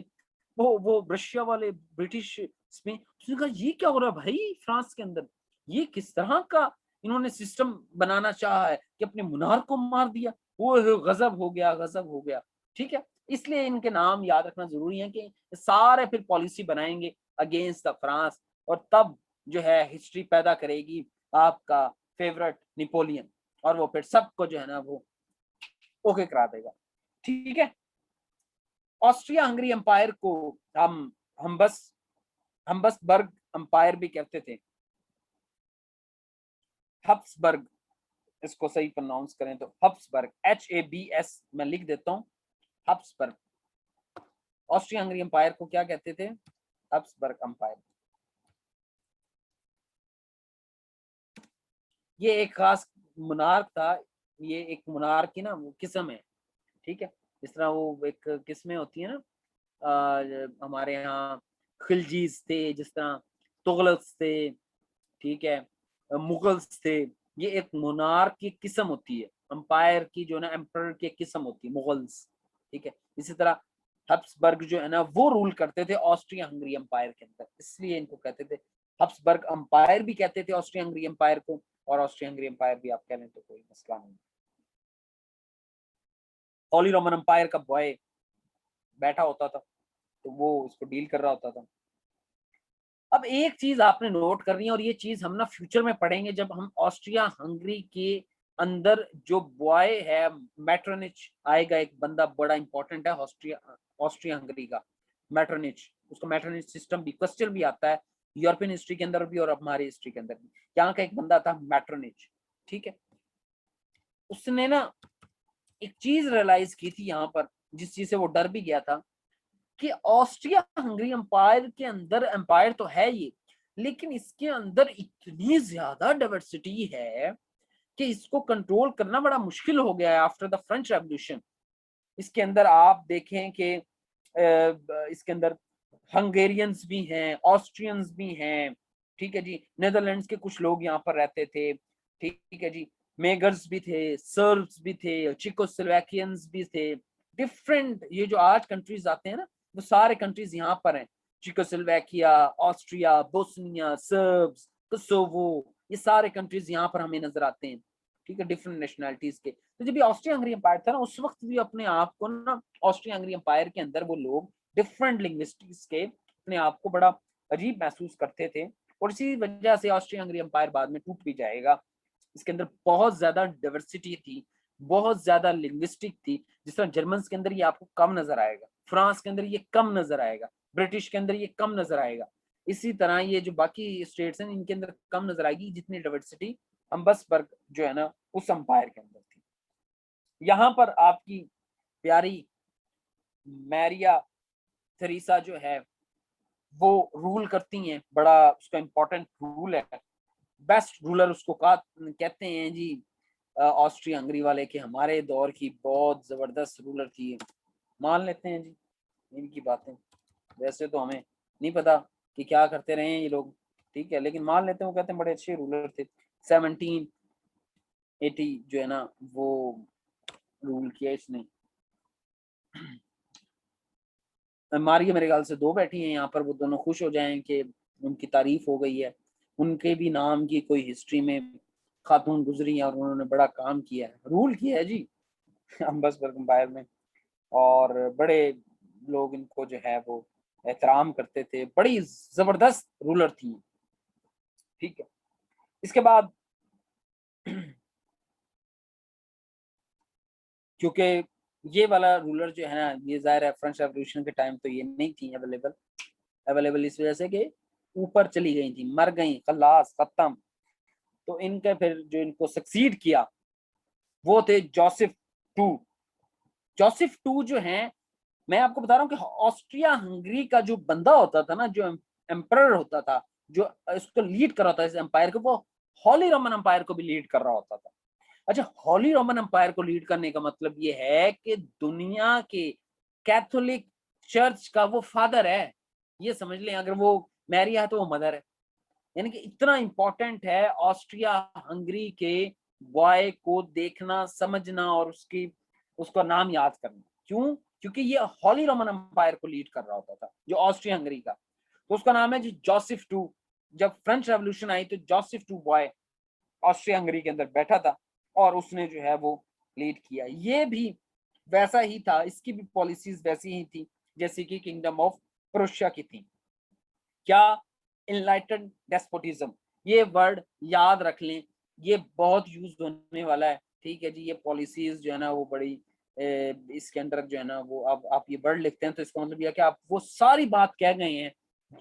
वो रशिया वाले, ब्रिटिश, स्पेन। उसने कहा ये क्या हो रहा है भाई फ्रांस के अंदर, ये किस तरह का इन्होंने सिस्टम बनाना चाहा है कि अपने मुनार को मार दिया, वो गजब हो गया, गजब हो गया। ठीक है, इसलिए इनके नाम याद रखना जरूरी है कि सारे फिर पॉलिसी बनाएंगे अगेंस्ट द फ्रांस, और तब जो है हिस्ट्री पैदा करेगी आपका फेवरेट नेपोलियन, और वो फिर सबको जो है ना वो ओके करा देगा। ठीक है, ऑस्ट्रिया हंगरी एम्पायर को हम हम बस हम्बसबर्ग एम्पायर भी कहते थे, हब्सबर्ग, इसको सही प्रोनाउंस करें तो हब्सबर्ग, HABS मैं लिख देता हूँ, हब्सबर्ग। ऑस्ट्रिया हंगरी एम्पायर को क्या कहते थे, हब्सबर्ग एम्पायर। ये एक खास मुनार्क था, ये एक मुनार्क की ना वो किस्म है। ठीक है, जिस तरह वो एक किस्में होती है ना, हमारे यहाँ खिलजीज थे, जिस तरह तुगलक्स थे, ठीक है, मुगल्स थे। ये एक मोनार्क की किस्म होती है, अंपायर की जो ना, एम्परर की एक किस्म होती है, मुगल्स, ठीक है। इसी तरह हब्सबर्ग जो है ना, वो रूल करते थे ऑस्ट्रिया हंगरी एम्पायर के अंदर, इसलिए इनको कहते थे हब्सबर्ग अंपायर भी कहते थे ऑस्ट्रिया हंगरी एम्पायर को, और ऑस्ट्रिया हंगरी एम्पायर भी आप कह लें तो कोई मसला नहीं। हॉली रोमन एम्पायर का बॉय बैठा होता था, तो वो उसको डील कर रहा होता था। अब एक चीज आपने नोट करनी है, और ये चीज हम ना फ्यूचर में पढ़ेंगे जब हम ऑस्ट्रिया हंगरी के अंदर जो बॉय है, मैट्रोनिच आएगा, एक बंदा बड़ा इंपॉर्टेंट है ऑस्ट्रिया ऑस्ट्रिया हंगरी का, मैट्रोनिच। उसका मैट्रोनिच सिस्टम भी क्वेश्चन भी आता है यूरोपियन हिस्ट्री के अंदर भी और हमारी हिस्ट्री के अंदर भी। यहाँ का एक बंदा था मैट्रोनिच, ठीक है। उसने ना एक चीज रियलाइज की थी यहाँ पर, जिस चीज से वो डर भी गया था, कि ऑस्ट्रिया हंगरी एम्पायर के अंदर, एम्पायर तो है ये, लेकिन इसके अंदर इतनी ज्यादा डाइवर्सिटी है कि इसको कंट्रोल करना बड़ा मुश्किल हो गया है आफ्टर द फ्रेंच रेवोल्यूशन। इसके अंदर आप देखें कि इसके अंदर हंगेरियंस भी हैं, ऑस्ट्रियंस भी हैं, ठीक है जी, नेदरलैंड्स के कुछ लोग यहाँ पर रहते थे, ठीक है जी, मेगर्स भी थे, सर्ब्स भी थे, चिकोस्लोवाकियंस भी थे, डिफरेंट, ये जो आज कंट्रीज आते हैं ना, वो सारे कंट्रीज यहाँ पर हैं, Czechoslovakia, Austria, Bosnia, shrubs, Kosovo, ये सारे कंट्रीज यहाँ पर हमें नजर आते हैं, ठीक है, डिफरेंट नेशनैलिटीज के। तो जब ये ऑस्ट्रिया हंगरी एम्पायर था ना, उस वक्त भी अपने आप को ना, ऑस्ट्रिया हंगरी एम्पायर के अंदर वो लोग डिफरेंट लिंग्विस्टिक्स के अपने आप को बड़ा अजीब महसूस करते थे, और इसी वजह से ऑस्ट्रिया हंगरी एम्पायर बाद में टूट भी जाएगा। इसके अंदर बहुत ज्यादा डाइवर्सिटी थी, बहुत ज्यादा लिंग्विस्टिक थी। जिस तरह जर्मन के अंदर ये आपको कम नजर आएगा, फ्रांस के अंदर ये कम नजर आएगा, ब्रिटिश के अंदर ये कम नजर आएगा, इसी तरह ये जो बाकी स्टेट्स हैं इनके अंदर कम नजर आएगी जितनी डाइवर्सिटी हब्सबर्ग जो है ना उस अंपायर के अंदर थी। यहाँ पर आपकी प्यारी मैरिया थेरेसा जो है वो रूल करती हैं, बड़ा उसका इम्पोर्टेंट रूल है, बेस्ट रूलर उसको कहते हैं जी ऑस्ट्रिया हंगरी वाले, के हमारे दौर की बहुत जबरदस्त रूलर थी, मान लेते हैं जी इनकी बातें। वैसे तो हमें नहीं पता कि क्या करते रहे हैं ये लोग, ठीक है, लेकिन मान लेते हैं वो कहते हैं बड़े अच्छे रूलर थे। 1780 जो है ना वो रूल किया इसने। मारिया मेरे ख्याल से दो बैठी हैं यहाँ पर, वो दोनों खुश हो जाएं कि उनकी तारीफ हो गई है, उनके भी नाम की कोई हिस्ट्री में खातून गुजरी है और उन्होंने बड़ा काम किया है, रूल किया है जी हब्सबर्ग एम्पायर में, और बड़े लोग इनको जो है वो एहतराम करते थे, बड़ी जबरदस्त रूलर थी, ठीक है। इसके बाद क्योंकि ये वाला रूलर जो है ना, ये जाहिर है फ्रेंच रेवोल्यूशन के टाइम तो ये नहीं थी अवेलेबल, इस वजह से कि ऊपर चली गई थी, मर गई, खलास खत्म। तो इनके फिर जो इनको सक्सीड किया वो थे जोसेफ टू। जोसेफ टू जो हैं, मैं आपको बता रहा हूँ कि ऑस्ट्रिया हंगरी का जो बंदा होता था ना, जो एम्परर होता था, जो इसको लीड कर रहा था इस एम्पायर को, वो हॉली रोमन एम्पायर को भी लीड कर रहा होता था। अच्छा, हॉली रोमन एम्पायर को लीड करने का मतलब ये है कि दुनिया के कैथोलिक चर्च का वो फादर है, ये समझ लें, अगर वो मैरी है तो वो मदर है, यानी कि इतना इंपॉर्टेंट है ऑस्ट्रिया हंगरी के बॉय को देखना, समझना और उसकी उसका नाम याद करना। क्यों? क्योंकि ये हॉली रोमन एम्पायर को लीड कर रहा होता था, जो ऑस्ट्रिया हंगरी का, तो उसका नाम है जी जोसेफ टू। जब फ्रेंच रेवोल्यूशन आई तो जोसेफ टू बॉय ऑस्ट्रिया हंगरी के अंदर बैठा था और उसने जो है वो लीड किया। ये भी वैसा ही था, इसकी भी पॉलिसीज वैसी ही थी जैसे कि किंगडम ऑफ प्रोशिया की थी। क्या? इनलाइटेंड डेस्पोटिज्म, ये वर्ड याद रख लें, ये बहुत यूज होने वाला है, ठीक है जी। ये पॉलिसीज जो है ना वो बड़ी इसके अंदर जो है ना वो, अब आप ये वर्ड लिखते हैं तो इसका मतलब यह कि आप वो सारी बात कह गए हैं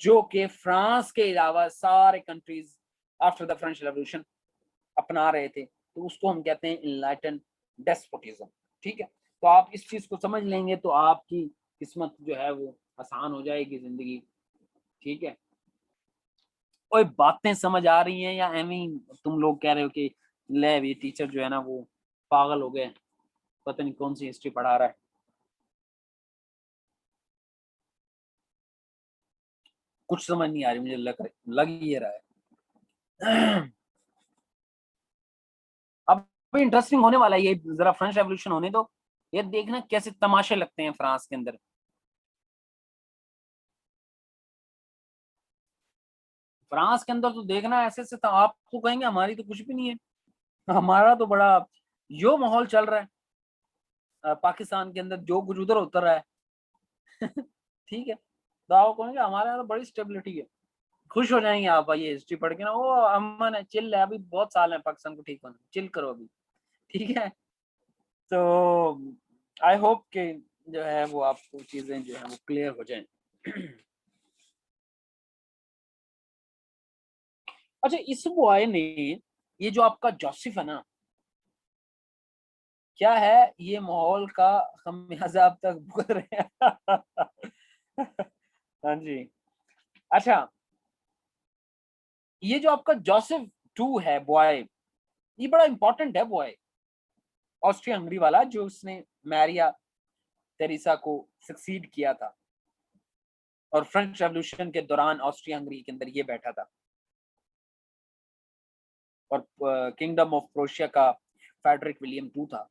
जो कि फ्रांस के अलावा सारे countries after the French revolution अपना रहे थे, तो उसको हम कहते हैं इनलाइटेंड डेस्पोटिज्म, ठीक है। तो आप इस चीज को समझ लेंगे तो आपकी किस्मत जो है वो आसान हो जाएगी जिंदगी, ठीक है। कोई बातें समझ आ रही हैं या एਵੇਂ ही तुम लोग कह रहे हो कि ले ये टीचर जो है ना वो पागल हो गए, पता नहीं कौन सी हिस्ट्री पढ़ा रहा है। कुछ समझ नहीं आ रही, मुझे लग ये रहा है। अब इंटरेस्टिंग होने वाला है ये, जरा फ्रेंच रेवोल्यूशन होने दो, ये देखना कैसे तमाशे लगते हैं फ्रांस के अंदर। फ्रांस के अंदर तो देखना ऐसे ऐसे, तो आपको कहेंगे हमारी तो कुछ भी नहीं है, हमारा तो बड़ा जो माहौल चल रहा है पाकिस्तान के अंदर, जो कुछ उधर उतर रहा है। ठीक है, तो आप कहेंगे हमारे यहाँ तो बड़ी स्टेबिलिटी है, खुश हो जाएंगे आप ये हिस्ट्री पढ़ के ना, वो अमन है, चिल है, अभी बहुत साल है पाकिस्तान को ठीक होने, चिल करो अभी। ठीक है, तो आई होप कि जो है वो आपको चीजें जो है वो क्लियर हो जाएं। अच्छा, इस बॉय ने, ये जो आपका जोसेफ है ना, क्या है ये माहौल का खमियाजा अब तक भुगत रहे हैं। हाँ जी। अच्छा, ये जो आपका जोसेफ टू है बॉय, ये बड़ा इंपॉर्टेंट है बॉय, ऑस्ट्रिया हंगरी वाला, जो उसने मैरिया तेरेसा को सक्सीड किया था, और फ्रेंच रेवोल्यूशन के दौरान ऑस्ट्रिया हंगरी के अंदर ये बैठा था, और किंगडम ऑफ प्रोशिया का फेडरिक विलियम टू था।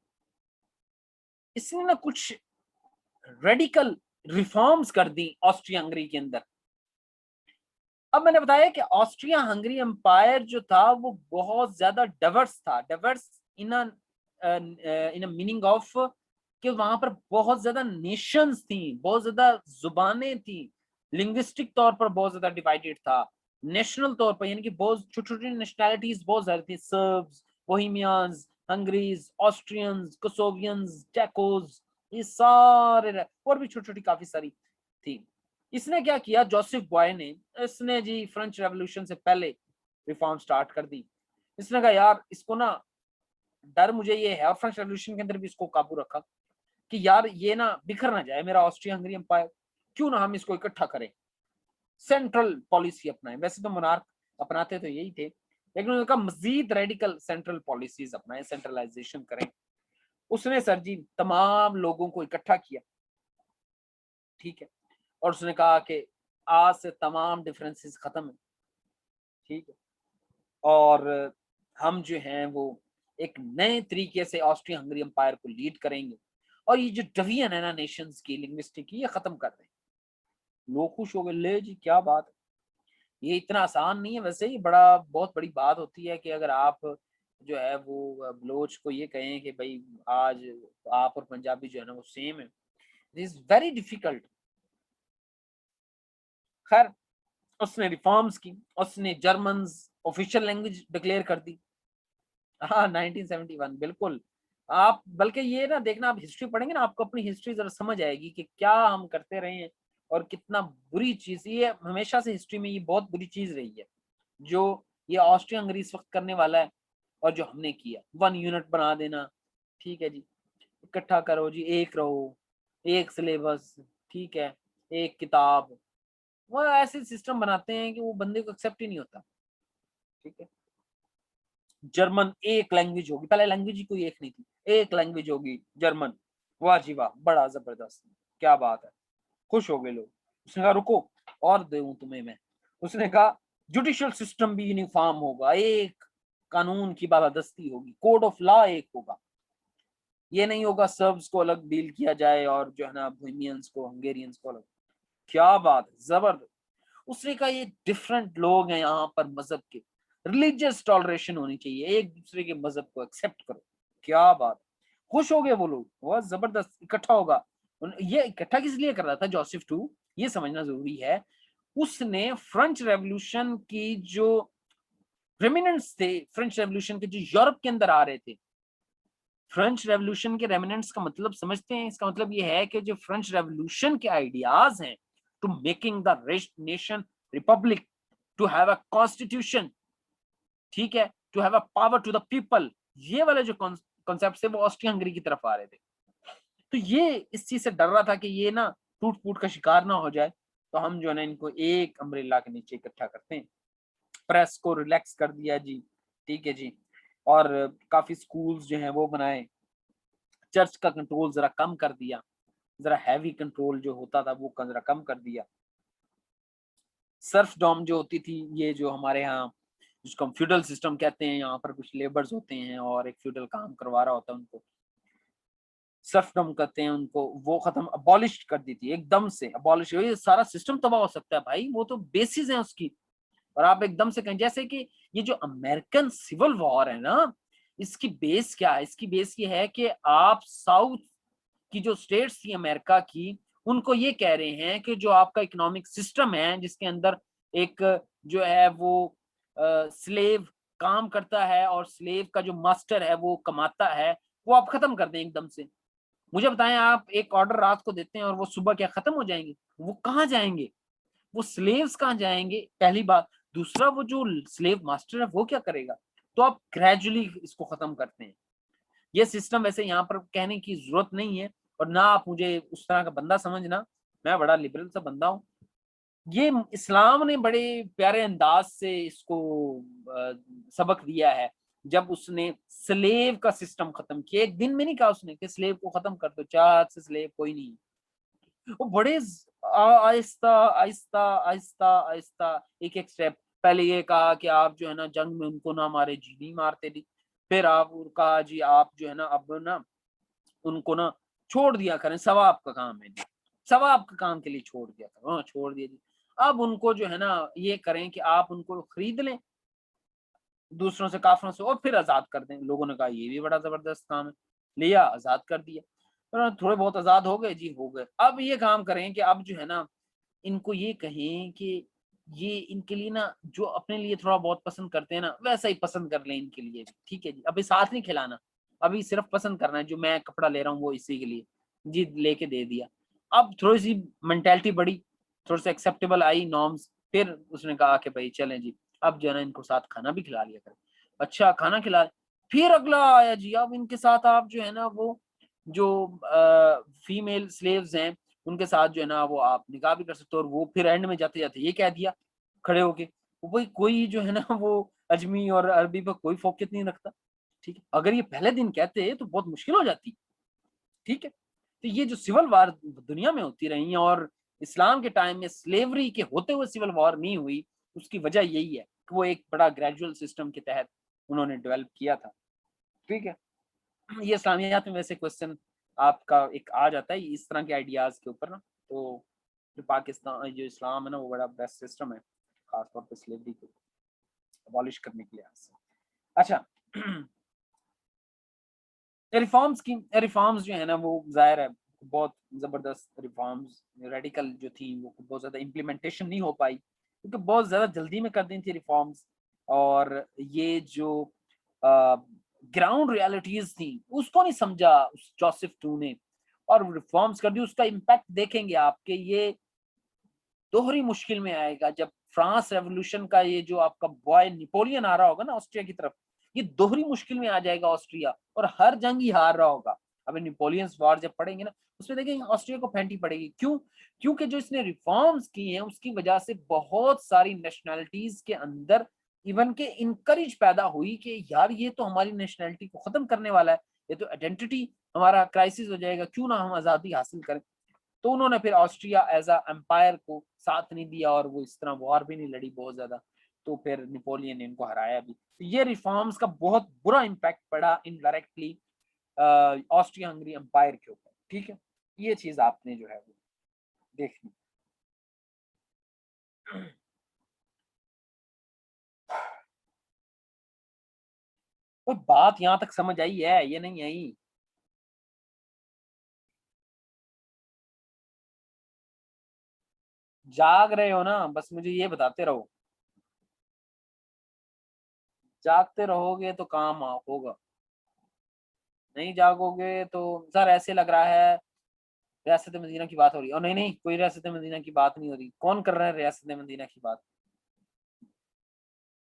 इसने ना कुछ रेडिकल रिफॉर्म्स कर दी ऑस्ट्रिया हंगरी के अंदर। अब मैंने बताया कि ऑस्ट्रिया हंगरी एम्पायर जो था वो बहुत ज्यादा डाइवर्स था, diverse in in meaning of कि वहां पर बहुत ज्यादा नेशंस थी, बहुत ज्यादा जुबानें थी, लिंग्विस्टिक तौर पर बहुत ज्यादा डिवाइडेड था, नेशनल तौर पर यानी कि बहुत छोटी छोटी नेशनैलिटीज बहुत ज्यादा थी, सर्ब्स, बोहेमियंस, हंगरीज, ऑस्ट्रियंस, कोसोवियंस, चेकोस, ये सारे और भी छोटी छोटी काफी सारी थी। इसने क्या किया, जोसेफ बॉय ने, इसने जी फ्रेंच रेवोल्यूशन से पहले रिफॉर्म स्टार्ट कर दी। इसने कहा यार इसको ना, डर मुझे ये है, और फ्रेंच रेवोल्यूशन के अंदर भी इसको काबू रखा कि यार ये ना बिखर ना जाए मेरा ऑस्ट्रिया हंगरी एम्पायर, क्यों ना हम इसको इकट्ठा करें, सेंट्रल पॉलिसी अपनाएं। वैसे तो मोनार्क अपनाते तो यही थे, लेकिन उन्होंने कहा मजीद रेडिकल सेंट्रल पॉलिसीज अपनाएं, सेंट्रलाइजेशन करें। उसने सर जी तमाम लोगों को इकट्ठा किया, ठीक है, और उसने कहा कि आज से तमाम डिफरेंसेस खत्म है, ठीक है, और हम जो हैं वो एक नए तरीके से ऑस्ट्रिया हंगरी एम्पायर को लीड करेंगे, और ये जो डिवीजन है ना नेशंस की, लिंग्विस्टिक की, ये खत्म कर दें। लोग खुश हो गए, ले जी क्या बात है, ये इतना आसान नहीं है। वैसे ही बड़ा बहुत बड़ी बात होती है कि अगर आप जो है वो बलोच को ये कहें कि भाई आज आप और पंजाबी जो है ना वो सेम है, इट इज वेरी डिफिकल्ट। खैर, उसने रिफॉर्म्स की, उसने जर्मन ऑफिशियल लैंग्वेज डिक्लेयर कर दी। हाँ 1971 बिल्कुल। आप बल्कि ये ना देखना, आप हिस्ट्री पढ़ेंगे ना, आपको अपनी हिस्ट्री जरा समझ आएगी कि क्या हम करते रहे हैं, और कितना बुरी चीज ये हमेशा से हिस्ट्री में, ये बहुत बुरी चीज रही है जो ये ऑस्ट्रिया हंगरी इस वक्त करने वाला है, और जो हमने किया, वन यूनिट बना देना, ठीक है जी, इकट्ठा करो जी, एक रहो, एक सिलेबस, ठीक है, एक किताब, वो ऐसे सिस्टम बनाते हैं कि वो बंदे को एक्सेप्ट ही नहीं होता। ठीक है, जर्मन एक लैंग्वेज होगी, पहले लैंग्वेज ही कोई एक नहीं थी, एक लैंग्वेज होगी जर्मन, वाह जी वाह, बड़ा जबरदस्त, क्या बात है, खुश हो गए लोग। उसने कहा रुको और दूं तुम्हें मैं, उसने कहा जुडिशियल सिस्टम भी यूनिफॉर्म होगा, एक कानून की बालादस्ती होगी, कोड ऑफ लॉ एक होगा, ये नहीं होगा सर्ब्स को अलग डील किया जाए और जो है ना बोहेमियंस को, हंगेरियंस को अलग। क्या बात, जबरदस्त। उसने कहा ये डिफरेंट लोग हैं यहाँ पर मजहब के, रिलीजियस टॉलरेशन होनी चाहिए, एक दूसरे के मजहब को एक्सेप्ट करो। क्या बात, खुश हो गए वो लोग, बहुत जबरदस्त इकट्ठा होगा। ये इकट्ठा किस लिए कर रहा था जोसेफ टू, ये समझना जरूरी है। उसने फ्रेंच रेवोल्यूशन की जो रेमिनेंट्स थे, फ्रेंच रेवोल्यूशन के जो यूरोप के अंदर आ रहे थे, फ्रेंच रेवोल्यूशन के रेमिनेंट्स का मतलब समझते हैं, इसका मतलब ये है कि जो फ्रेंच रेवोल्यूशन के आइडियाज हैं, to making the nation republic, to have a constitution, ठीक है, to have a power to the people, ये वाले जो कॉन्सेप्ट थे वो ऑस्ट्रिया हंगरी की तरफ आ रहे थे। तो ये इस चीज से डर रहा था कि ये ना टूट फूट का शिकार ना हो जाए, तो हम जो है ना इनको एक अम्ब्रेला के नीचे इकट्ठा करते हैं। प्रेस को रिलैक्स कर दिया जी, ठीक है जी, और काफी स्कूल्स जो हैं वो बनाए, चर्च का कंट्रोल जरा कम कर दिया, जरा हैवी कंट्रोल जो होता था वो जरा कम कर दिया, सर्फडॉम जो होती थी, ये जो हमारे यहाँ जिसको हम फ्यूडल सिस्टम कहते हैं, यहाँ पर कुछ लेबर्स होते हैं और एक फ्यूडल काम करवा रहा होता है उनको, सर्फडम कहते हैं उनको, वो खत्म, अबॉलिश कर दी थी एकदम से, अबॉलिश। ये सारा सिस्टम तबाह हो सकता है भाई, वो तो बेसिस है उसकी। और आप एकदम से कहें जैसे कि ये जो अमेरिकन सिविल वॉर है ना, इसकी बेस क्या है? इसकी बेस ये है कि आप साउथ की जो स्टेट्स थी अमेरिका की, उनको ये कह रहे हैं कि जो आपका इकोनॉमिक सिस्टम है, जिसके अंदर एक जो है वो स्लेव काम करता है और स्लेव का जो मास्टर है वो कमाता है, वो आप खत्म कर दें एकदम से। मुझे बताएं, आप एक ऑर्डर रात को देते हैं और वो सुबह क्या खत्म हो जाएंगे? वो कहाँ जाएंगे? वो स्लेव्स कहाँ जाएंगे, पहली बात। दूसरा, वो जो स्लेव मास्टर है वो क्या करेगा? तो आप ग्रेजुअली इसको खत्म करते हैं। ये सिस्टम वैसे यहाँ पर कहने की जरूरत नहीं है, और ना आप मुझे उस तरह का बंदा समझना, मैं बड़ा लिबरल सा बंदा हूँ। ये इस्लाम ने बड़े प्यारे अंदाज से इसको सबक दिया है, जब उसने स्लेव का सिस्टम खत्म किया। एक दिन में नहीं कहा उसने कि स्लेव को खत्म कर दो, चार से स्लेव कोई नहीं। वो बड़े आहिस्ता आहिस्ता आहिस्ता आहिस्ता एक एक स्टेप। पहले ये कहा कि आप जो है ना जंग में उनको ना मारे जी, नहीं मारते नहीं। फिर आप कहा जी आप जो है ना अब ना उनको ना छोड़ दिया करें, सवाब का काम है जी, सवाब का काम के लिए छोड़ दिया करें। हाँ, छोड़ दिया जी। अब उनको जो है ना ये करें कि आप उनको खरीद लें दूसरों से, काफिरों से, और फिर आजाद कर दें। लोगों ने कहा ये भी बड़ा जबरदस्त काम है, लिया आजाद कर दिया। तो थोड़े बहुत आजाद हो गए जी, हो गए। अब ये काम करें कि अब जो है ना इनको ये कहें कि ये इनके लिए ना जो अपने लिए थोड़ा बहुत पसंद करते हैं ना, वैसा ही पसंद कर लें इनके लिए भी, ठीक है जी। अभी साथ नहीं खिलाना, अभी सिर्फ पसंद करना है। जो मैं कपड़ा ले रहा हूँ वो इसी के लिए जी, लेके दे दिया। अब थोड़ी सी मेंटेलिटी बढ़ी, थोड़ा सा एक्सेप्टेबल आई नॉर्म्स, फिर उसने कहा कि भाई चलें जी, अब जो है ना इनको साथ खाना भी खिला लिया करें। अच्छा, खाना खिला, फिर अगला आया जी, अब इनके साथ आप जो है ना वो जो फीमेल स्लेव्स हैं उनके साथ जो है ना वो आप निकाह भी कर सकते हो। और वो फिर एंड में जाते जाते ये कह दिया खड़े होके, वो भाई कोई जो है ना वो अजमी और अरबी पर कोई फोकस नहीं रखता, ठीक है। अगर ये पहले दिन कहते तो बहुत मुश्किल हो जाती, ठीक है। तो ये जो सिविल वार दुनिया में होती रही है, और इस्लाम के टाइम में स्लेवरी के होते हुए सिविल वॉर नहीं हुई, उसकी वजह यही है कि वो एक बड़ा ग्रेजुअल सिस्टम के तहत उन्होंने डेवलप किया था, ठीक है। ये इस्लामियात में वैसे क्वेश्चन आपका एक आ जाता है इस तरह के आइडियाज के ऊपर ना। तो जो पाकिस्तान जो इस्लाम है ना वो बड़ा बेस्ट सिस्टम है, खासतौर पर स्लेवरी को अबॉलिश करने के लिहाज से। अच्छा, रिफॉर्म्स जो है ना वो जाहिर है बहुत जबरदस्त रिफॉर्म्स, रेडिकल जो थी वो बहुत ज्यादा इम्प्लीमेंटेशन नहीं हो पाई, क्योंकि बहुत ज्यादा जल्दी में कर दी थी रिफॉर्म्स। और ये जो ग्राउंड रियलिटीज थी उसको नहीं समझा उस जोसेफ टू ने, और रिफॉर्म्स कर दी। उसका इम्पैक्ट देखेंगे आपके, ये दोहरी मुश्किल में आएगा जब फ्रांस रेवोल्यूशन का ये जो आपका बॉय नेपोलियन आ रहा होगा ना ऑस्ट्रिया की तरफ, ये दोहरी मुश्किल में आ जाएगा ऑस्ट्रिया, और हर जंग ही हार रहा होगा। अभी नेपोलियंस वॉर जब पढ़ेंगे ना उसमें देखेंगे ऑस्ट्रिया को फेंटी पड़ेगी। क्यों? क्योंकि जो इसने रिफॉर्म्स किए हैं उसकी वजह से बहुत सारी नेशनैलिटीज के अंदर इवन के इनकरेज पैदा हुई कि यार ये तो हमारी नेशनैलिटी को खत्म करने वाला है, ये तो आइडेंटिटी हमारा क्राइसिस हो जाएगा, क्यों ना हम आजादी हासिल करें। तो उन्होंने फिर ऑस्ट्रिया एज अ एम्पायर को साथ नहीं दिया, और वो इस तरह वॉर भी नहीं लड़ी बहुत ज्यादा। तो फिर नेपोलियन ने इनको हराया भी। तो ये रिफॉर्म्स का बहुत बुरा इम्पैक्ट पड़ा इनडायरेक्टली ऑस्ट्रिया हंगरी एम्पायर के ऊपर, ठीक है। ये चीज आपने जो है वो देखनी। कोई बात यहाँ तक समझ आई है, ये नहीं आई? जाग रहे हो ना, बस मुझे ये बताते रहो। जागते रहोगे तो काम होगा, नहीं जागोगे तो सर ऐसे लग रहा है रियासत मदीना की बात हो रही है। और नहीं नहीं, कोई रियासत मदीना की बात नहीं हो रही। कौन कर रहा है रियासत मदीना की बात?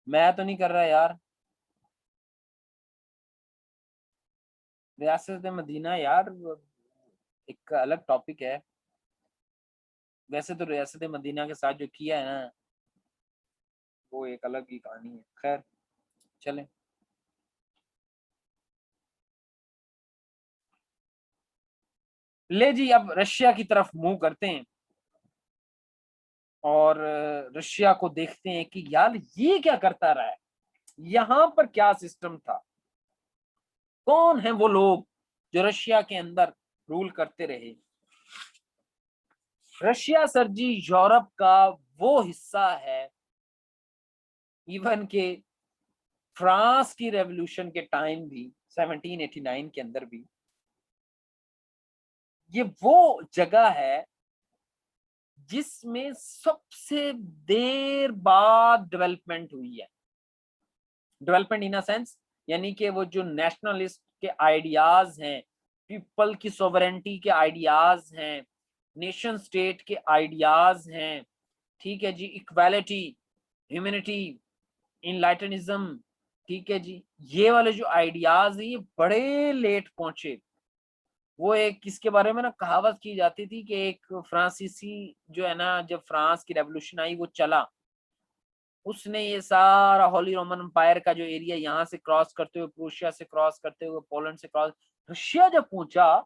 मैं तो नहीं कर रहा यार। रियासत मदीना यार एक अलग टॉपिक है। वैसे तो रियासत मदीना के साथ जो किया है ना वो एक अलग ही कहानी है। खैर, चलें। ले जी, अब रशिया की तरफ मूव करते हैं। और रशिया को देखते हैं कि यार ये क्या करता रहा है, यहाँ पर क्या सिस्टम था, कौन है वो लोग जो रशिया के अंदर रूल करते रहे। रशिया सर जी यूरोप का वो हिस्सा है, इवन के फ्रांस की रेवोल्यूशन के टाइम भी 1789 के अंदर भी ये वो जगह है जिसमें सबसे देर बाद डेवलपमेंट हुई है। डेवलपमेंट इन अ सेंस यानी कि वो जो नेशनलिस्ट के आइडियाज हैं, पीपल की सोवरेंटी के आइडियाज हैं, नेशन स्टेट के आइडियाज हैं, ठीक है जी, इक्वालिटी, ह्यूमैनिटी, इनलाइटनिज्म, ठीक है जी, ये वाले जो आइडियाज हैं ये बड़े लेट पहुंचे। वो एक किसके बारे में ना कहावत की जाती थी कि एक फ्रांसीसी जो है ना, जब फ्रांस की रेवोल्यूशन आई वो चला, उसने ये सारा होली रोमन एम्पायर का जो एरिया यहाँ से क्रॉस करते हुए, प्रूशिया से क्रॉस करते हुए, पोलैंड से क्रॉस, रशिया जब पहुंचा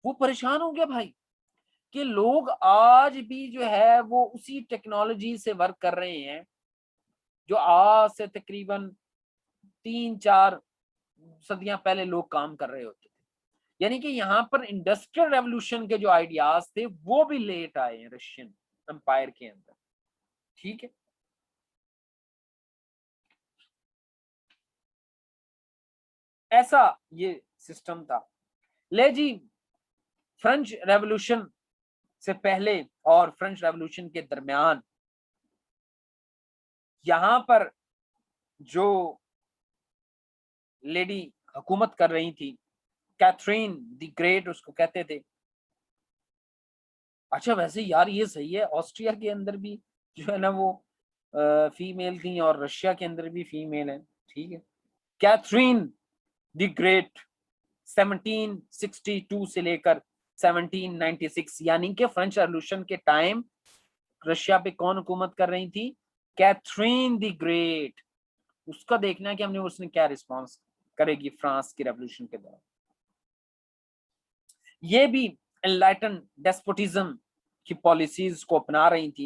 वो परेशान हो गया भाई कि लोग आज भी जो है वो उसी टेक्नोलॉजी से वर्क कर रहे हैं जो आज से तकरीबन 3-4 सदियां पहले लोग काम कर रहे होते थे। यानी कि यहाँ पर इंडस्ट्रियल रेवोल्यूशन के जो आइडियाज थे वो भी लेट आए हैं रशियन एम्पायर के अंदर, ठीक है। ऐसा ये सिस्टम था। ले जी, फ्रेंच रेवोल्यूशन से पहले और फ्रेंच रेवोल्यूशन के दरमियान यहाँ पर जो लेडी हुकूमत कर रही थी, कैथरीन द ग्रेट उसको कहते थे। अच्छा वैसे यार ये सही है, ऑस्ट्रिया के अंदर भी जो है ना वो फीमेल थी और रशिया के अंदर भी फीमेल है, ठीक है। कैथरीन द ग्रेट 1762 से लेकर 1796 यानी कि फ्रेंच रेवोल्यूशन के टाइम रशिया पे कौन हुकूमत कर रही थी? Catherine the great. उसका देखना है कि हमने उसने क्या रिस्पांस करेगी फ्रांस की रेवोल्यूशन के दौरान। ये भी एनलाइटन डेस्पोटिज्म की पॉलिसीज को अपना रही थी।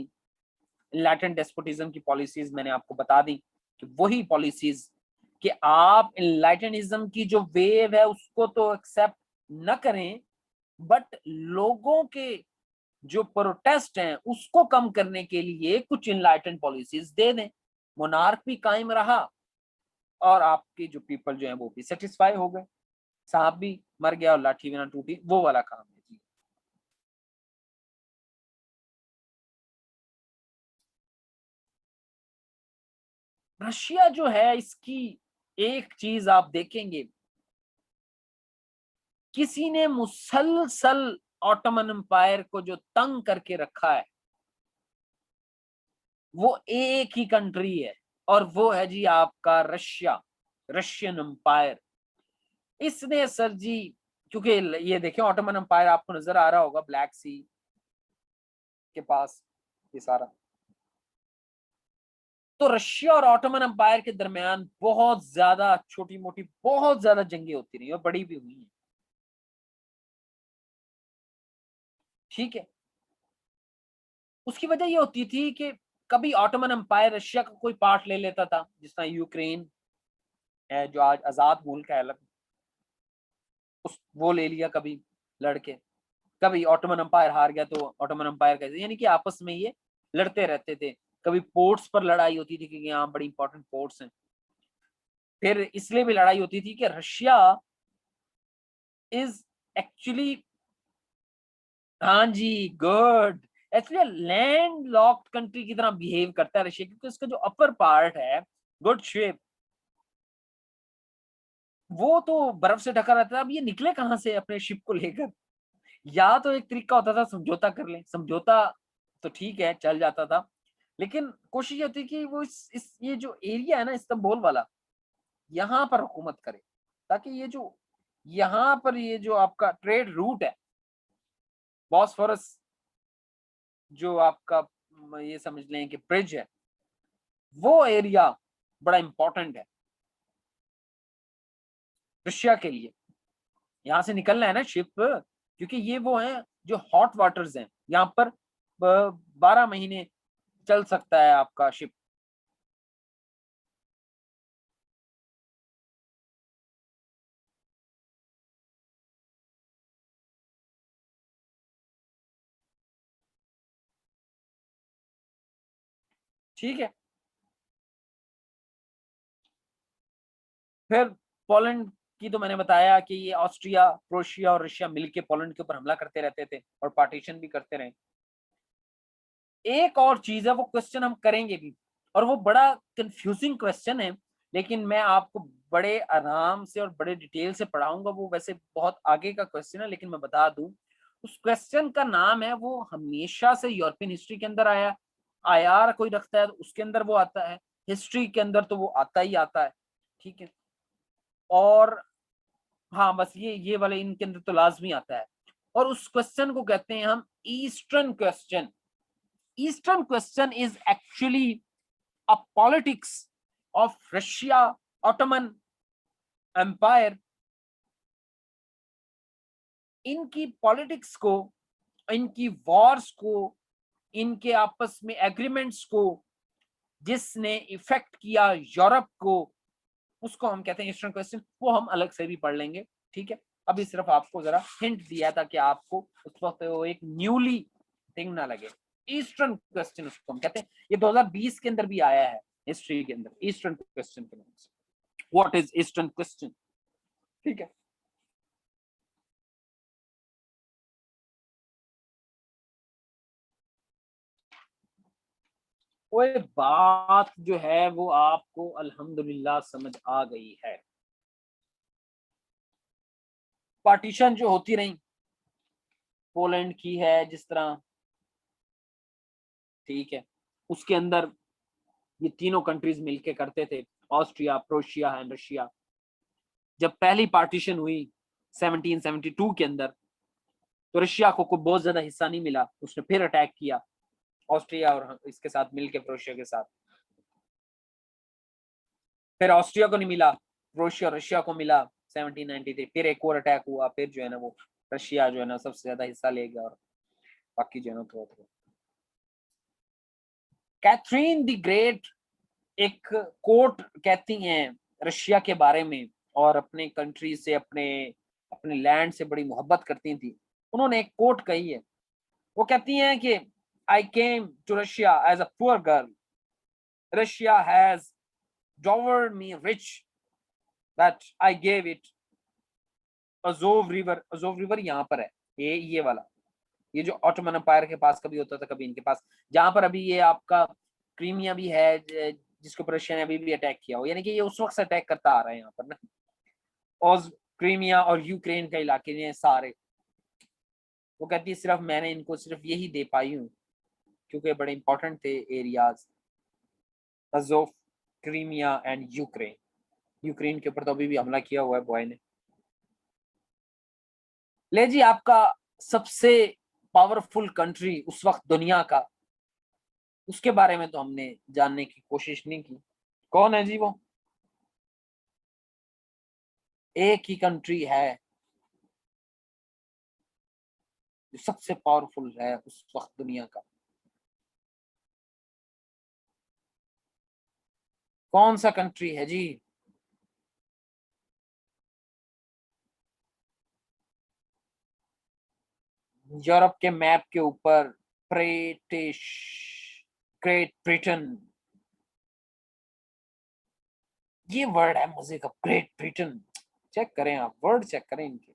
एनलाइटन डेस्पोटिज्म की पॉलिसीज मैंने आपको बता दी कि वही पॉलिसीज कि आप एनलाइटनिज्म की जो वेव है उसको तो एक्सेप्ट न करें, बट लोगों के जो प्रोटेस्ट हैं उसको कम करने के लिए कुछ एनलाइटन पॉलिसीज दे दें। मोनार्क भी कायम रहा और आपके जो पीपल जो है वो भी सेटिस्फाई हो गए। सांप भी मर गया और लाठी भी ना टूटी, वो वाला काम है जी। रशिया जो है इसकी एक चीज आप देखेंगे, किसी ने मुसलसल ऑटोमन एम्पायर को जो तंग करके रखा है वो एक ही कंट्री है और वो है जी आपका रशिया, रशियन एम्पायर। इसने सर जी, क्योंकि ये देखें ऑटोमन एम्पायर आपको नजर आ रहा होगा ब्लैक सी के पास, ये सारा तो रशिया और ऑटोमन एम्पायर के दरमियान बहुत ज्यादा छोटी मोटी बहुत ज्यादा जंगे होती रही और बड़ी भी हुई हैं, ठीक है। उसकी वजह ये होती थी कि कभी ऑटोमन एम्पायर रशिया का कोई पार्ट ले लेता था, जिस तरह यूक्रेन है जो आज आजाद मुल्क है अलग, उस वो ले लिया कभी लड़के। कभी ऑटोमन एम्पायर हार गया तो ऑटोमन एम्पायर कैसे, यानी कि आपस में ये लड़ते रहते थे। कभी पोर्ट्स पर लड़ाई होती थी क्योंकि यहाँ बड़ी इंपॉर्टेंट पोर्ट्स हैं। फिर इसलिए भी लड़ाई होती थी कि रशिया इज एक्चुअली, हाँ जी good, actually landlocked country की तरह बिहेव करता है रशिया, क्योंकि उसका जो अपर पार्ट है गुड शेप वो तो बर्फ से ढका रहता है। अब ये निकले कहाँ से अपने शिप को लेकर? या तो एक तरीका होता था समझौता कर लें, समझौता तो ठीक है चल जाता था, लेकिन कोशिश ये होती कि वो इस ये जो एरिया है ना इस्तांबुल वाला, यहाँ पर हुकूमत करे, ताकि ये जो यहाँ पर ये जो आपका ट्रेड रूट है बॉस्फोरस, जो आपका ये समझ लें कि ब्रिज है, वो एरिया बड़ा इंपॉर्टेंट है रशिया के लिए। यहाँ से निकलना है ना शिप, क्योंकि ये वो है जो हॉट वाटर्स हैं यहाँ पर 12 महीने चल सकता है आपका शिप। ठीक है, फिर पोलैंड की तो मैंने बताया कि ये ऑस्ट्रिया, क्रोएशिया और रशिया मिलके पोलैंड के ऊपर हमला करते रहते थे और पार्टीशन भी करते रहे। एक और चीज है, वो क्वेश्चन हम करेंगे भी, और वो बड़ा कंफ्यूजिंग क्वेश्चन है, लेकिन मैं आपको बड़े आराम से और बड़े डिटेल से पढ़ाऊंगा। वो वैसे बहुत आगे का क्वेश्चन है, लेकिन मैं बता दूं, उस क्वेश्चन का नाम है, वो हमेशा से यूरोपियन हिस्ट्री के अंदर आया, आईआर कोई रखता है तो उसके अंदर वो आता है, हिस्ट्री के अंदर तो वो आता ही आता है। ठीक है, और हाँ बस ये वाले इनके अंदर तो लाजमी आता है, और उस क्वेश्चन को कहते हैं हम eastern question. Eastern question is actually a politics of Russia, Ottoman empire. इनकी पॉलिटिक्स को, इनकी वॉर्स को, इनके आपस में एग्रीमेंट्स को, जिसने इफेक्ट किया यूरोप को, उसको हम कहते हैं ईस्टर्न क्वेश्चन। वो हम अलग से भी पढ़ लेंगे। ठीक है, अभी सिर्फ आपको जरा हिंट दिया था कि आपको उस वक्त वो एक न्यूली थिंग ना लगे। ईस्टर्न क्वेश्चन उसको हम कहते हैं। ये 2020 के अंदर भी आया है हिस्ट्री के अंदर, ईस्टर्न क्वेश्चन के नाम से। What is eastern question? ठीक है, वो बात जो है वो आपको अल्हम्दुलिल्लाह समझ आ गई है। पार्टीशन जो होती रही, पोलैंड की है जिस तरह, ठीक है, उसके अंदर ये तीनों कंट्रीज मिलके करते थे, ऑस्ट्रिया, प्रोशिया एंड रशिया। जब पहली पार्टीशन हुई 1772 के अंदर, तो रशिया को कोई बहुत ज्यादा हिस्सा नहीं मिला, उसने फिर अटैक किया ऑस्ट्रिया और इसके साथ मिलके प्रोशिया के साथ। फिर ऑस्ट्रिया को नहीं मिला, प्रोशिया रशिया को मिला 1793। फिर एक और अटैक हुआ, फिर जो है ना वो रशिया जो है ना सबसे ज्यादा हिस्सा ले गया, और बाकी जो है ना थोड़ा थोड़ा। कैथरीन द ग्रेट एक कोट कहती हैं रशिया के बारे में, और अपने कंट्री से, अपने अपने लैंड से बड़ी मोहब्बत करती थी। उन्होंने एक कोट कही है, वो कहती हैं कि I came to Russia as a poor girl, Russia has dowered me rich that I gave it। Azov river, Azov river यहाँ पर है, ये वाला, ये जो ऑटोमन एम्पायर के पास कभी होता था कभी इनके पास, जहां पर अभी ये आपका क्रीमिया भी है, जिसके ऊपर रशिया ने अभी भी अटैक किया हो, यानी कि ये उस वक्त से अटैक करता आ रहा है यहाँ पर ना। और क्रीमिया और यूक्रेन का इलाके ने सारे, वो कहती है सिर्फ मैंने इनको सिर्फ यही दे पाई हूँ क्योंकि बड़े इंपॉर्टेंट थे areas, Azov, Crimea and Ukraine. Ukraine के ऊपर तो अभी भी हमला किया हुआ है बॉय ने। ले जी, आपका सबसे पावरफुल कंट्री उस वक्त दुनिया का, उसके बारे में तो हमने जानने की कोशिश नहीं की। कौन है जी वो? एक ही कंट्री है जो सबसे पावरफुल है उस वक्त दुनिया का। कौन सा कंट्री है जी? यूरोप के मैप के ऊपर ब्रिटिश, ग्रेट ब्रिटेन, ये वर्ड है मजे का, ग्रेट ब्रिटेन। चेक करें आप, वर्ड चेक करें इनके,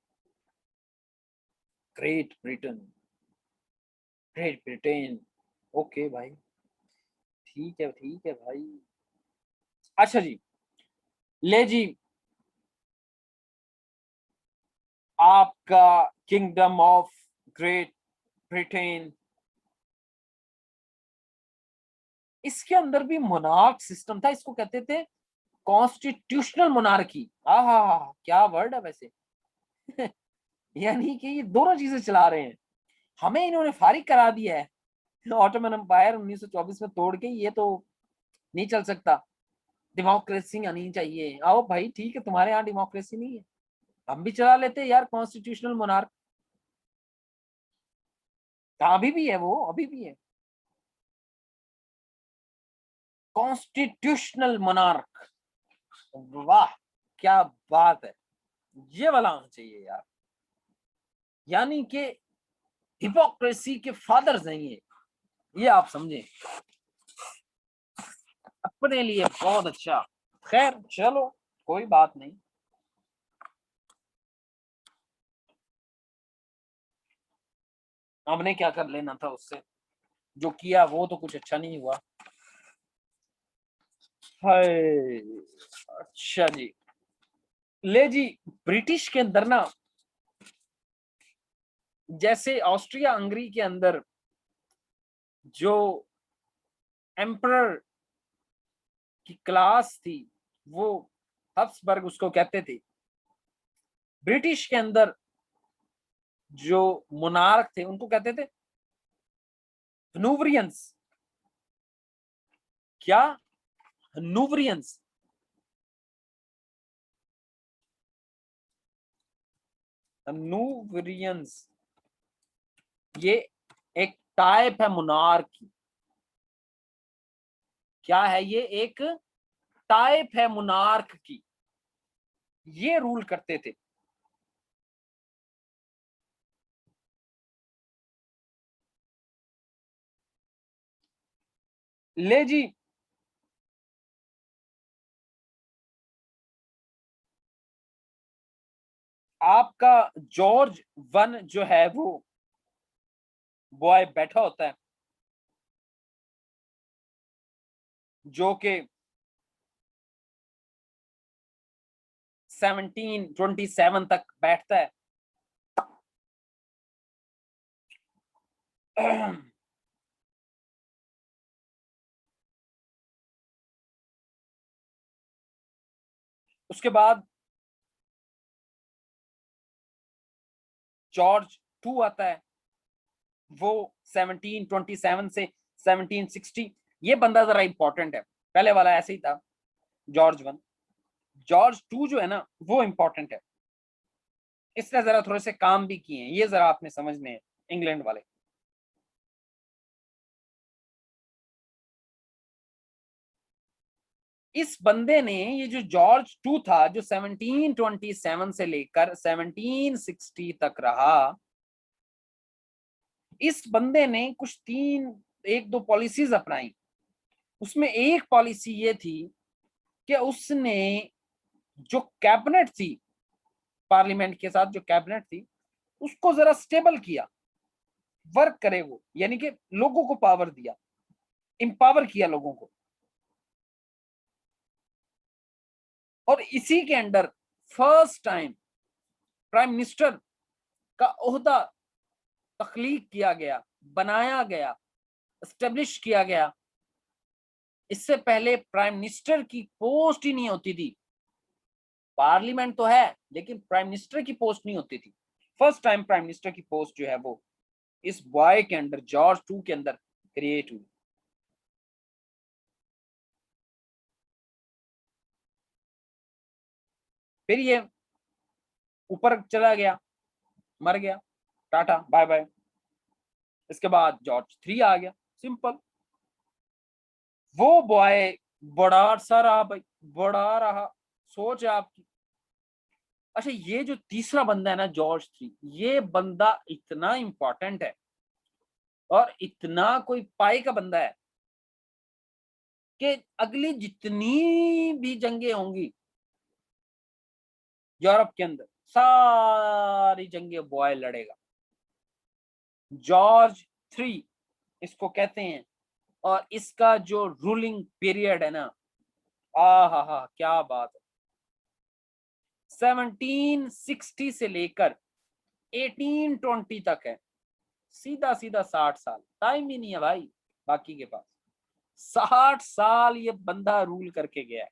great Britain, great Britain. Okay भाई, ठीक है भाई। अच्छा जी, ले जी, आपका किंगडम ऑफ ग्रेट ब्रिटेन, इसके अंदर भी मोनार्क सिस्टम था, इसको कहते थे कॉन्स्टिट्यूशनल मोनार्की। आहा, क्या वर्ड है वैसे। यानी कि ये दोनों चीजें चला रहे हैं, हमें इन्होंने फारिग करा दिया है ऑटोमन एम्पायर 1924 में तोड़ के। ये तो नहीं चल सकता, डेमोक्रेसी आनी चाहिए। आओ भाई, ठीक है, तुम्हारे यहाँ डेमोक्रेसी नहीं है, हम भी चला लेते यार कॉन्स्टिट्यूशनल मोनार्क। अभी भी है वो, अभी भी है। Constitutional monarch. वाह क्या बात है, ये वाला होना चाहिए यार। यानी कि हिपोक्रेसी के फादर्स हैं ये आप समझें, अपने लिए बहुत अच्छा। खैर चलो कोई बात नहीं। हमने क्या कर लेना था उससे, जो किया वो तो कुछ अच्छा नहीं हुआ। हाय अच्छा जी, ले जी, ब्रिटिश के अंदर ना, जैसे ऑस्ट्रिया हंगरी के अंदर जो एम्परर की क्लास थी वो हब्सबर्ग उसको कहते थे, ब्रिटिश के अंदर जो मोनार्क थे उनको कहते थे हनूवरियंस। क्या? हनूवरियंस। हनूवरियंस ये एक टाइप है मोनार्क की। क्या है ये? एक टाइप है मोनार्क की। ये रूल करते थे। ले जी, आपका जॉर्ज वन जो है वो बॉय बैठा होता है, जो कि 1727 तक बैठता है। उसके बाद जॉर्ज टू आता है, वो 1727 से 1760। ये बंदा जरा इंपॉर्टेंट है, पहले वाला ऐसे ही था जॉर्ज वन। जॉर्ज टू जो है ना वो इंपॉर्टेंट है, इसने जरा थोड़े से काम भी किए हैं, ये जरा आपने समझने हैं इंग्लैंड वाले। इस बंदे ने, ये जो जॉर्ज टू था जो 1727 से लेकर 1760 तक रहा, इस बंदे ने कुछ एक दो पॉलिसीज अपनाई। उसमें एक पॉलिसी ये थी कि उसने जो कैबिनेट थी, पार्लियामेंट के साथ जो कैबिनेट थी, उसको जरा स्टेबल किया, वर्क करे वो, यानी कि लोगों को पावर दिया, इंपावर किया लोगों को। और इसी के under first time prime minister का ओहदा तख्लीक किया गया, बनाया गया, एस्टेब्लिश किया गया। इससे पहले प्राइम मिनिस्टर की पोस्ट ही नहीं होती थी। पार्लियामेंट तो है लेकिन प्राइम मिनिस्टर की पोस्ट नहीं होती थी। फर्स्ट टाइम प्राइम मिनिस्टर की पोस्ट जो है वो इस बॉय के अंदर, जॉर्ज टू के अंदर क्रिएट हुई। फिर ये ऊपर चला गया, मर गया, टाटा बाय बाय। इसके बाद जॉर्ज थ्री आ गया, सिंपल। वो बॉय बड़ा सा रहा भाई, बड़ा रहा, सोच है आपकी। अच्छा, ये जो तीसरा बंदा है ना जॉर्ज थ्री, ये बंदा इतना इंपॉर्टेंट है और इतना कोई पाई का बंदा है कि अगली जितनी भी जंगें होंगी यूरोप के अंदर, सारी जंगें बॉय लड़ेगा। जॉर्ज थ्री इसको कहते हैं। और इसका जो रूलिंग पीरियड है ना, आ हा क्या बात है, 1760 से लेकर 1820 तक है। सीधा सीधा 60 साल, टाइम ही नहीं है भाई बाकी के पास। 60 साल ये बंदा रूल करके गया है,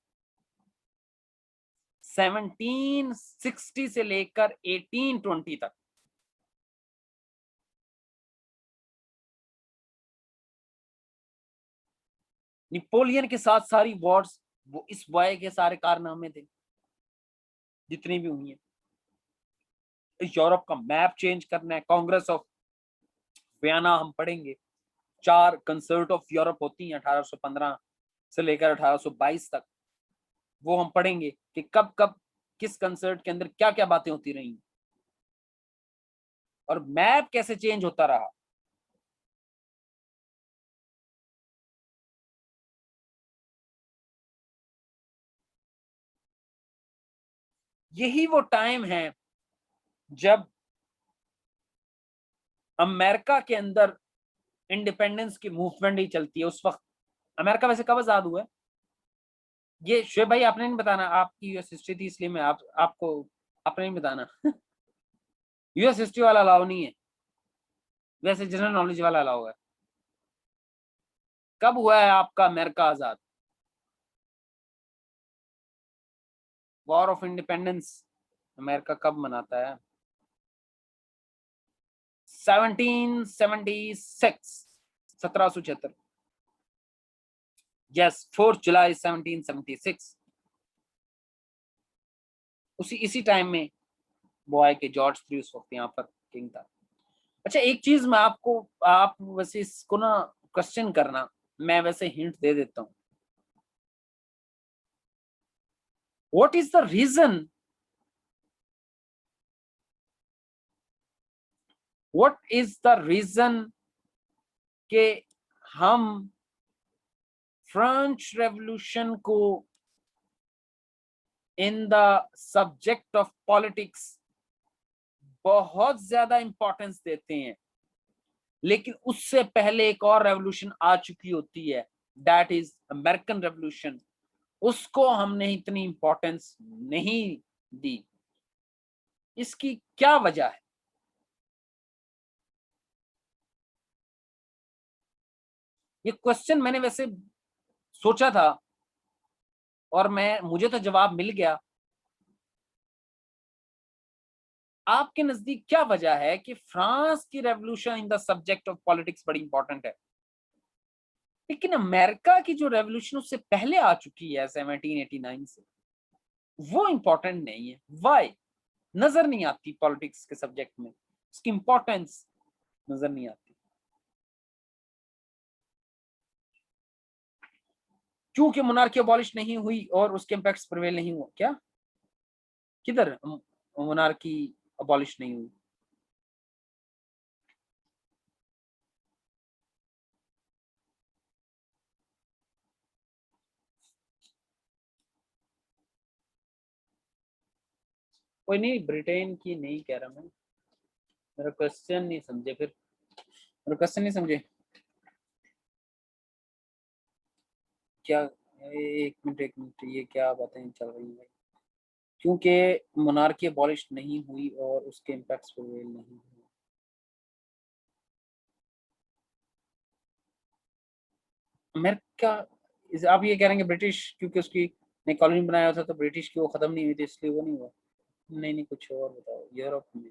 1760 से लेकर 1820 तक। नेपोलियन के साथ सारी वॉर्स वो इस बॉय के सारे कारनामे थे जितनी भी हुई है। यूरोप का मैप चेंज करना है, कांग्रेस ऑफ वियना हम पढ़ेंगे। 4 कंसर्ट ऑफ यूरोप होती हैं 1815 से लेकर 1822 तक, वो हम पढ़ेंगे कि कब कब किस कंसर्ट के अंदर क्या क्या बातें होती रही और मैप कैसे चेंज होता रहा। यही वो टाइम है जब अमेरिका के अंदर इंडिपेंडेंस की मूवमेंट ही चलती है। उस वक्त अमेरिका वैसे कब आजाद हुआ है, ये शुएब भाई आपने नहीं बताना, आपकी यूएस हिस्ट्री थी इसलिए मैं आपको आपने नहीं बताना। यूएस हिस्ट्री वाला अलाउ नहीं है, वैसे जनरल नॉलेज वाला अलाउ है। कब हुआ है आपका America Azad, war of independence America कब मनाता है? 1776, 1776, यस 4 जुलाई 1776। इसी टाइम में वो आए कि जॉर्ज थ्री उस वक्त यहाँ पर किंग था। अच्छा एक चीज मैं आपको, आप वैसे इसको ना क्वेश्चन करना, मैं वैसे हिंट दे देता हूँ। What is the reason, what is the reason कि हम फ्रेंच रेवोल्यूशन को in the subject of politics बहुत ज्यादा इंपॉर्टेंस देते हैं, लेकिन उससे पहले एक और रेवोल्यूशन आ चुकी होती है, दैट इज अमेरिकन रेवोल्यूशन, उसको हमने इतनी इंपॉर्टेंस नहीं दी। इसकी क्या वजह है? ये क्वेश्चन मैंने वैसे सोचा था और मुझे तो जवाब मिल गया। आपके नजदीक क्या वजह है कि फ्रांस की revolution in the subject of politics बड़ी इंपॉर्टेंट है, लेकिन अमेरिका की जो रेवोल्यूशन उससे पहले आ चुकी है 1789 से, वो इंपॉर्टेंट नहीं है? वाई? नजर नहीं आती पॉलिटिक्स के सब्जेक्ट में, उसकी इंपॉर्टेंस नजर नहीं आती। क्योंकि मोनार्की अबॉलिश नहीं हुई और उसके इम्पैक्ट्स प्रिवेल नहीं हुआ क्या? किधर मोनार्की अबॉलिश नहीं हुई? कोई नहीं, ब्रिटेन की नहीं कह रहा मैं, मेरा क्वेश्चन नहीं समझे, फिर मेरा क्वेश्चन नहीं समझे क्या? एक मिनट ये क्या बातें चल रही है? क्योंकि मोनार्की अबॉलिश नहीं हुई और उसके इम्पैक्ट्स प्रिवेल नहीं हुए। अमेरिका, आप ये कह रहे हैं ब्रिटिश क्योंकि उसकी ने कॉलोनी बनाया था तो ब्रिटिश की वो खत्म नहीं हुई थी इसलिए वो नहीं हुआ? नहीं नहीं, कुछ और बताओ। यूरोप में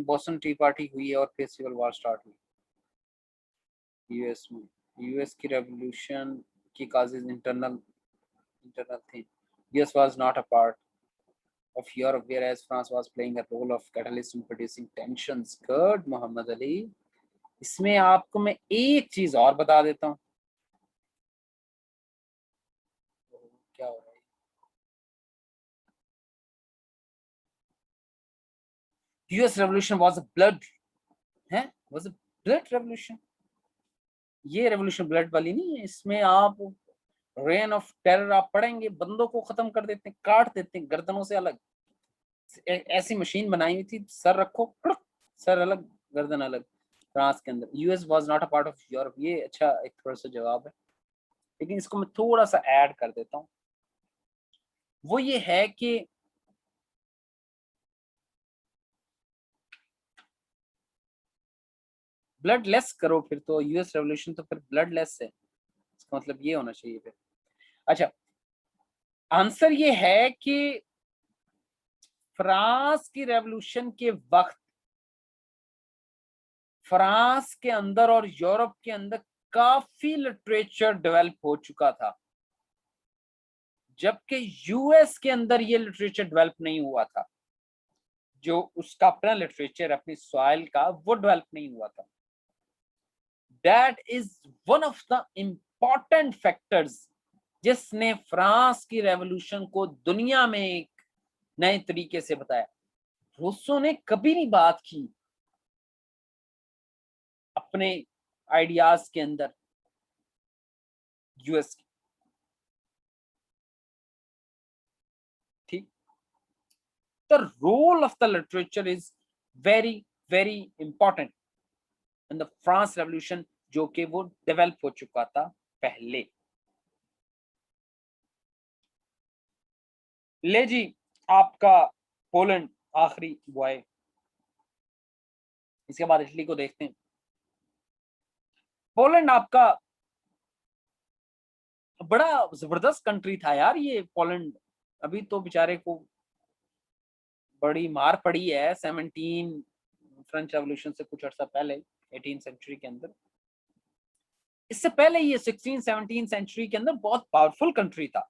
बोस्टन टी पार्टी हुई है और फिर सिविल वॉर स्टार्ट हुई यूएस में। यूएस की रेवोल्यूशन की काजेज इंटरनल इंटरनल थी। US was not a part of Europe, whereas France was playing a role of catalyst in producing tensions. Good, Mohammad Ali. इसमें आपको मैं एक चीज और बता देता हूँ। क्या हो रहा है? US revolution was a blood है, वाज अ ब्लड रेवोल्यूशन। ये रेवोल्यूशन ब्लड वाली नहीं है। इसमें आप रेन ऑफ टेरर आप पढ़ेंगे, बंदों को खत्म कर देते हैं, काट देते हैं गर्दनों से अलग। ऐसी मशीन बनाई हुई थी, सर रखो सर अलग गर्दन अलग। फ्रांस के अंदर US was not a part of Europe. ये अच्छा एक थोड़ा सा जवाब है, लेकिन इसको मैं थोड़ा सा ऐड कर देता हूँ। वो ये है कि ब्लड लेस करो, फिर तो यूएस रेवोल्यूशन तो फिर ब्लड लेस है, इसका मतलब ये होना चाहिए फिर। अच्छा, आंसर ये है कि फ्रांस की रेवोल्यूशन के वक्त फ्रांस के अंदर और यूरोप के अंदर काफी लिटरेचर डेवलप हो चुका था, जबकि यूएस के अंदर ये लिटरेचर डेवलप नहीं हुआ था, जो उसका अपना लिटरेचर अपनी सॉइल का वो डेवलप नहीं हुआ था। That is one of the important factors जिसने फ्रांस की रेवोल्यूशन को दुनिया में एक नए तरीके से बताया। रूसो ने कभी नहीं बात की अपने आइडियाज के अंदर यूएस की, ठीक। The role of the literature is very very important in the France revolution, जो कि वो डेवलप हो चुका था पहले। ले जी, आपका पोलैंड आखिरी बॉय, इसके बाद इटली को देखते हैं। पोलैंड आपका बड़ा जबरदस्त कंट्री था यार ये पोलैंड। अभी तो बेचारे को बड़ी मार पड़ी है 17 फ्रेंच रेवोल्यूशन से कुछ अर्सा पहले, 18 सेंचुरी के अंदर। इससे पहले ये 16-17 सेंचुरी के अंदर बहुत पावरफुल कंट्री था,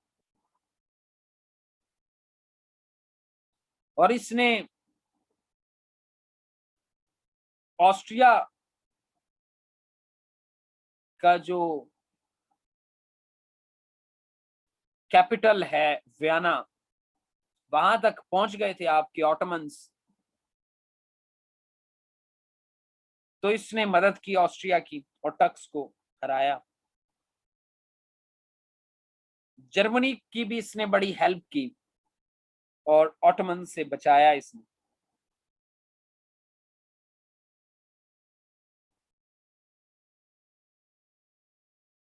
और इसने ऑस्ट्रिया का जो कैपिटल है वियना, वहां तक पहुंच गए थे आपके ऑटोमन्स। तो इसने मदद की ऑस्ट्रिया की और टक्स को हराया। जर्मनी की भी इसने बड़ी हेल्प की और ऑटोमन से बचाया इसने।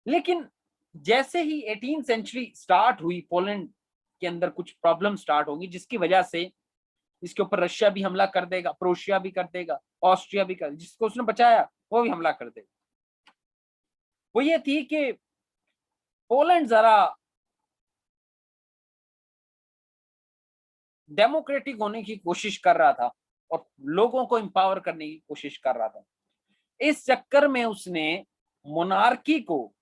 लेकिन जैसे ही 18 सेंचुरी स्टार्ट हुई, पोलैंड के अंदर कुछ प्रॉब्लम स्टार्ट होगी, जिसकी वजह से इसके ऊपर रशिया भी हमला कर देगा, प्रोशिया भी कर देगा, ऑस्ट्रिया भी कर, जिसको उसने बचाया वो भी हमला कर देगा। वो ये थी कि पोलैंड जरा डेमोक्रेटिक होने की कोशिश कर रहा था और लोगों को एम्पावर करने की कोशिश कर रहा था। इस चक्कर में उसने मोनार्की को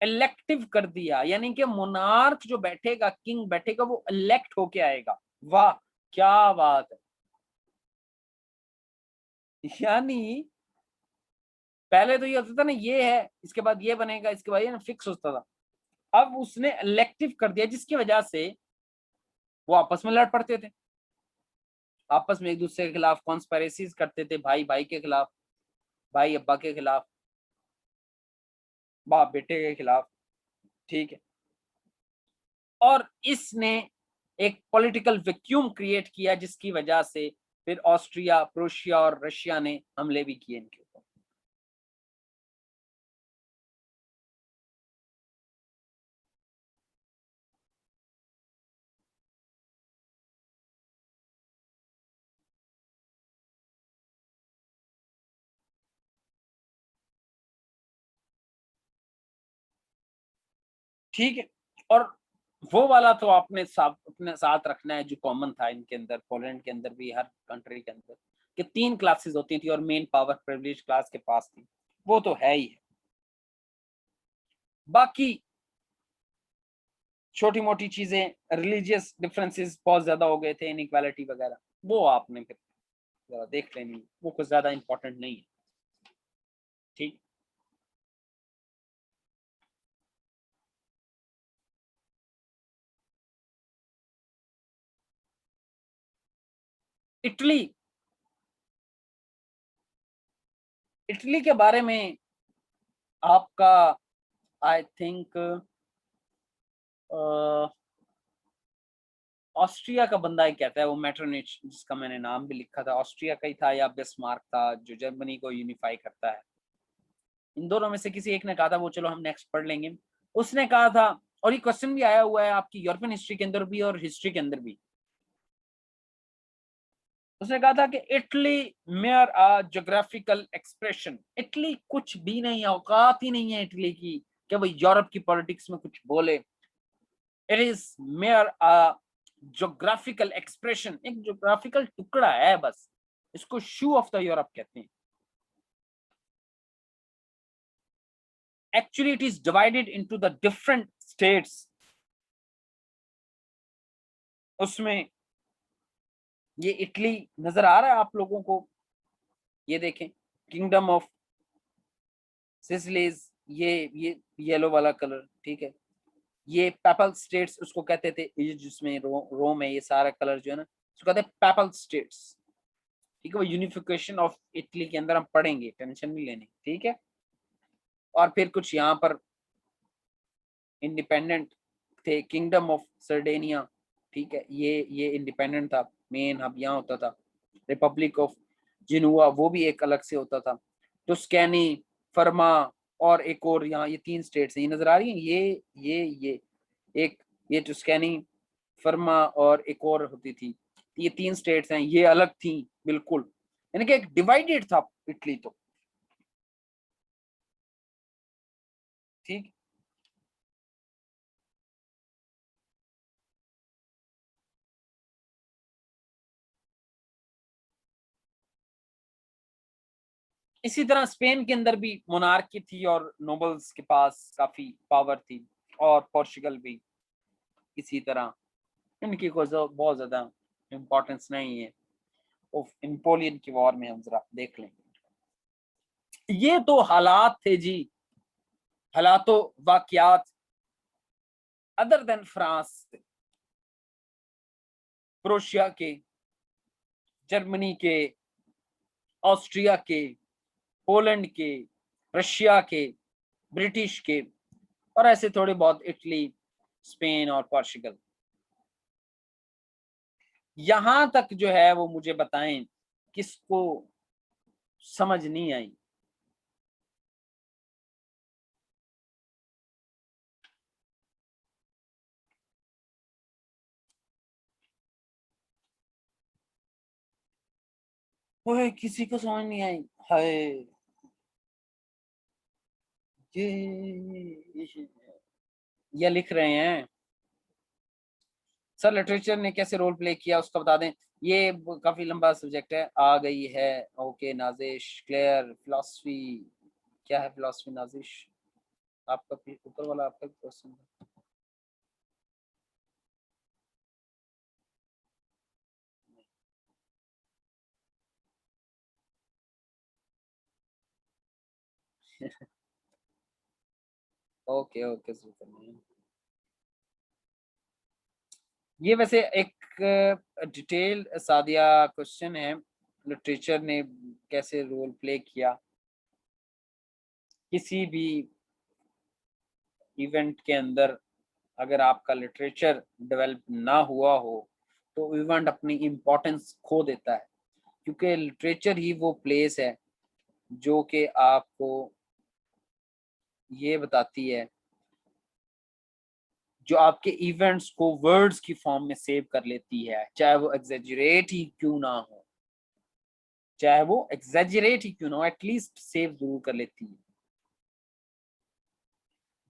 इलेक्टिव कर दिया, यानी कि मोनार्क जो बैठेगा, किंग बैठेगा, वो इलेक्ट होके आएगा। वाह क्या बात है। यानी पहले तो ये होता था ना, ये है, इसके बाद ये बनेगा, इसके बाद ये ना, फिक्स होता था। अब उसने इलेक्टिव कर दिया, जिसकी वजह से वो आपस में लड़ पड़ते थे, आपस में एक दूसरे के खिलाफ कॉन्स्पिरेसीज करते थे, भाई भाई के खिलाफ, भाई अब्बा के खिलाफ, बाप बेटे के खिलाफ, ठीक है। और इसने एक पॉलिटिकल वैक्यूम क्रिएट किया, जिसकी वजह से फिर ऑस्ट्रिया, प्रोशिया और रशिया ने हमले भी किए इनके ऊपर। ठीक है। और वो वाला तो आपने अपने साथ रखना है जो कॉमन था इनके अंदर, पोलैंड के अंदर भी, हर कंट्री के अंदर, कि 3 क्लासेस होती थी और मेन पावर प्रिविलेज क्लास के पास थी, वो तो है ही है। बाकी छोटी मोटी चीजें, रिलीजियस डिफरेंसेस बहुत ज्यादा हो गए थे, इनइक्वालिटी वगैरह, वो आपने फिर जरा देख लेनी, वो कुछ ज्यादा इंपॉर्टेंट नहीं है, ठीक। इटली, इटली के बारे में आपका आई थिंक ऑस्ट्रिया का बंदा ही कहता है, वो मेटरनिच, जिसका मैंने नाम भी लिखा था, ऑस्ट्रिया का ही था या बिस्मार्क था, जो जर्मनी को यूनिफाई करता है। इन दोनों में से किसी एक ने कहा था, वो चलो हम नेक्स्ट पढ़ लेंगे। उसने कहा था, और ये क्वेश्चन भी आया हुआ है आपकी यूरोपियन हिस्ट्री के अंदर भी और हिस्ट्री के अंदर भी। उसने कहा था कि इटली मेयर अ ज्योग्राफिकल एक्सप्रेशन, इटली कुछ भी नहीं है, औकात ही नहीं है इटली की कि वो यूरोप की पॉलिटिक्स में कुछ बोले। It is mayor a geographical expression, एक ज्योग्राफिकल टुकड़ा है बस, इसको शू ऑफ द यूरोप कहते हैं। Actually, it is divided into the different states, उसमें ये इटली नजर आ रहा है आप लोगों को, ये देखें किंगडम ऑफ सिसिलीज, ये येलो वाला कलर, ठीक है। ये पेपल स्टेट्स उसको कहते थे, ये जिसमें रोम है, ये सारा कलर जो है ना उसको कहते हैं पेपल स्टेट्स, ठीक है। वो यूनिफिकेशन ऑफ इटली के अंदर हम पढ़ेंगे, टेंशन नहीं लेनी, ठीक है। और फिर कुछ यहाँ पर इंडिपेंडेंट थे, किंगडम ऑफ सर्डेनिया, ठीक है, ये इंडिपेंडेंट था, मेन हब यहाँ होता था। रिपब्लिक ऑफ जिनुआ वो भी एक अलग से होता था। टुस्कैनी, फर्मा और एक और, यहाँ ये 3 स्टेट्स हैं, ये नजर आ रही है, ये एक, ये टुस्कैनी, फर्मा और एक और होती थी, ये 3 स्टेट्स हैं, ये अलग थी बिल्कुल, यानी कि एक डिवाइडेड था इटली तो, ठीक। इसी तरह स्पेन के अंदर भी मोनार्की थी और नोबल्स के पास काफी पावर थी, और पोर्चुगल भी इसी तरह, इनकी कोई बहुत ज्यादा इम्पोर्टेंस नहीं है। नेपोलियन की वॉर में हम जरा देख लेंगे। ये तो हालात थे जी, हालातों वाकयात अदर देन फ्रांस, क्रोएशिया के, जर्मनी के, ऑस्ट्रिया के, पोलैंड के, रशिया के, ब्रिटिश के, और ऐसे थोड़े बहुत इटली, स्पेन और पोर्चुगल। यहां तक जो है वो मुझे बताएं किसको समझ नहीं आई। ओए किसी को समझ नहीं आई, हाय। ये लिख रहे हैं सर लिटरेचर ने कैसे रोल प्ले किया उसका बता दें। ये काफी लंबा सब्जेक्ट है, आ गई है। Okay Nazish, clear. फिलोसफी क्या है, फिलोसफी नाजिश आपका ऊपर वाला आपका क्वेश्चन है। Okay okay super. ये वैसे एक डिटेल सादिया क्वेश्चन है, लिटरेचर ने कैसे रोल प्ले किया किसी भी इवेंट के अंदर। अगर आपका लिटरेचर डेवलप ना हुआ हो तो इवेंट अपनी इम्पोर्टेंस खो देता है, क्योंकि लिटरेचर ही वो प्लेस है जो कि आपको ये बताती है, जो आपके इवेंट्स को वर्ड्स की फॉर्म में सेव कर लेती है, चाहे वो एग्जेजरेट ही क्यों ना हो, चाहे वो एग्जेजरेट ही क्यों ना हो, एटलीस्ट सेव जरूर कर लेती है।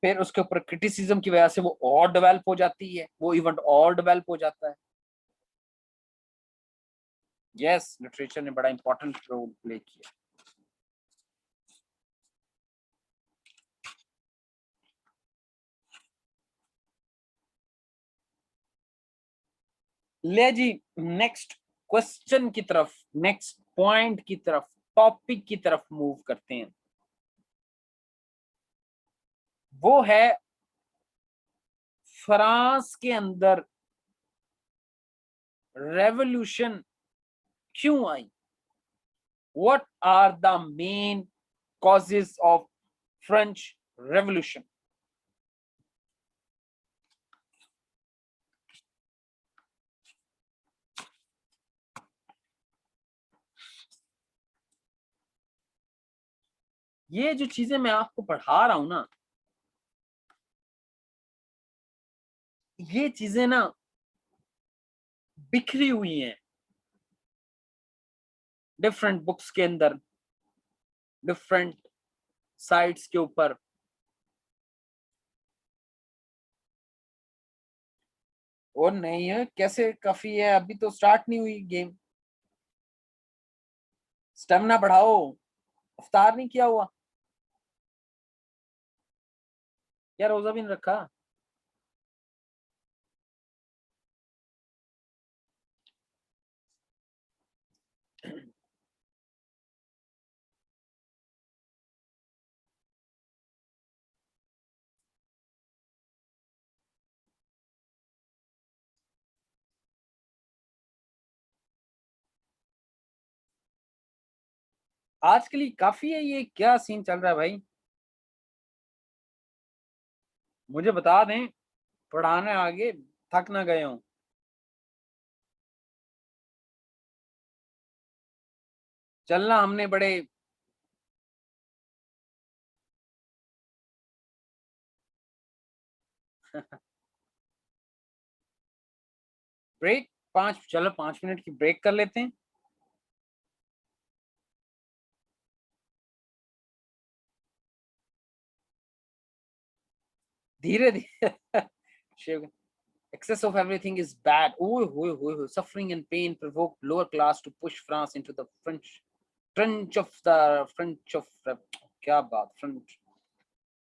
फिर उसके ऊपर क्रिटिसिज्म की वजह से वो और डेवलप हो जाती है, वो इवेंट और डेवलप हो जाता है। यस, लिटरेचर ने बड़ा इंपॉर्टेंट रोल प्ले किया। ले जी, नेक्स्ट क्वेश्चन की तरफ, नेक्स्ट पॉइंट की तरफ, टॉपिक की तरफ मूव करते हैं। वो है फ्रांस के अंदर रेवोल्यूशन क्यों आई, what are the main causes of French revolution. ये जो चीजें मैं आपको पढ़ा रहा हूं ना, ये चीजें ना बिखरी हुई हैं डिफरेंट बुक्स के अंदर, डिफरेंट साइट्स के ऊपर। और नहीं है कैसे, काफी है, अभी तो स्टार्ट नहीं हुई गेम। स्टेमिना बढ़ाओ, इफ्तार नहीं किया हुआ, क्या रोजा भी नहीं रखा। आज के लिए काफी है। ये क्या सीन चल रहा है भाई, मुझे बता दें, पढ़ाने आगे थक ना गए हों। चलना हमने बड़े ब्रेक, 5, चलो 5 मिनट की ब्रेक कर लेते हैं। धीरे धीरे Shiv, excess of everything is bad. Oh, suffering and pain provoked lower class to push France into the French of क्या बात, French,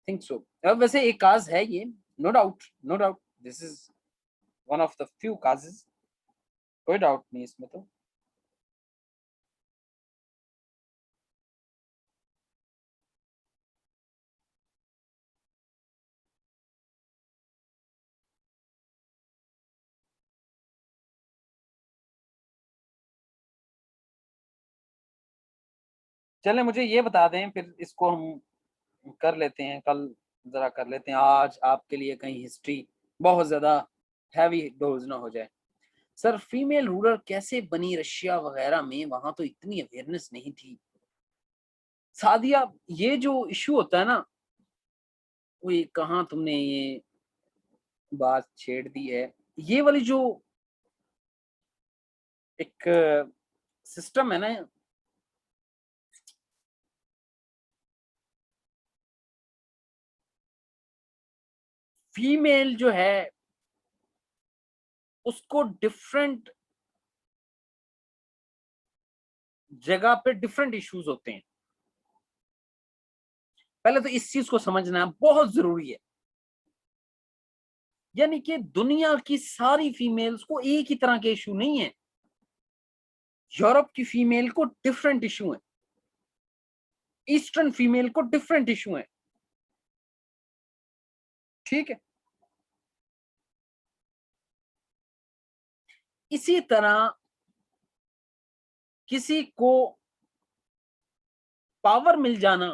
think so। अब वैसे एक काज है ये, no doubt, no doubt, this is one of the few causes, कोई doubt नहीं इसमें तो। चले मुझे ये बता दें, फिर इसको हम कर लेते हैं कल, जरा कर लेते हैं आज आपके लिए, कहीं हिस्ट्री बहुत ज्यादा हैवी डोज ना हो जाए। सर फीमेल रूलर कैसे बनी रशिया वगैरह में, वहां तो इतनी अवेयरनेस नहीं थी। सादिया, ये जो इशू होता है ना, वो ये कहाँ तुमने ये बात छेड़ दी है, ये वाली जो एक सिस्टम है ना, फीमेल जो है उसको डिफरेंट जगह पे डिफरेंट इश्यूज होते हैं। पहले तो इस चीज को समझना बहुत जरूरी है, यानी कि दुनिया की सारी फीमेल्स को एक ही तरह के इशू नहीं है। यूरोप की फीमेल को डिफरेंट इशू है, ईस्टर्न फीमेल को डिफरेंट इशू है, ठीक है। इसी तरह किसी को पावर मिल जाना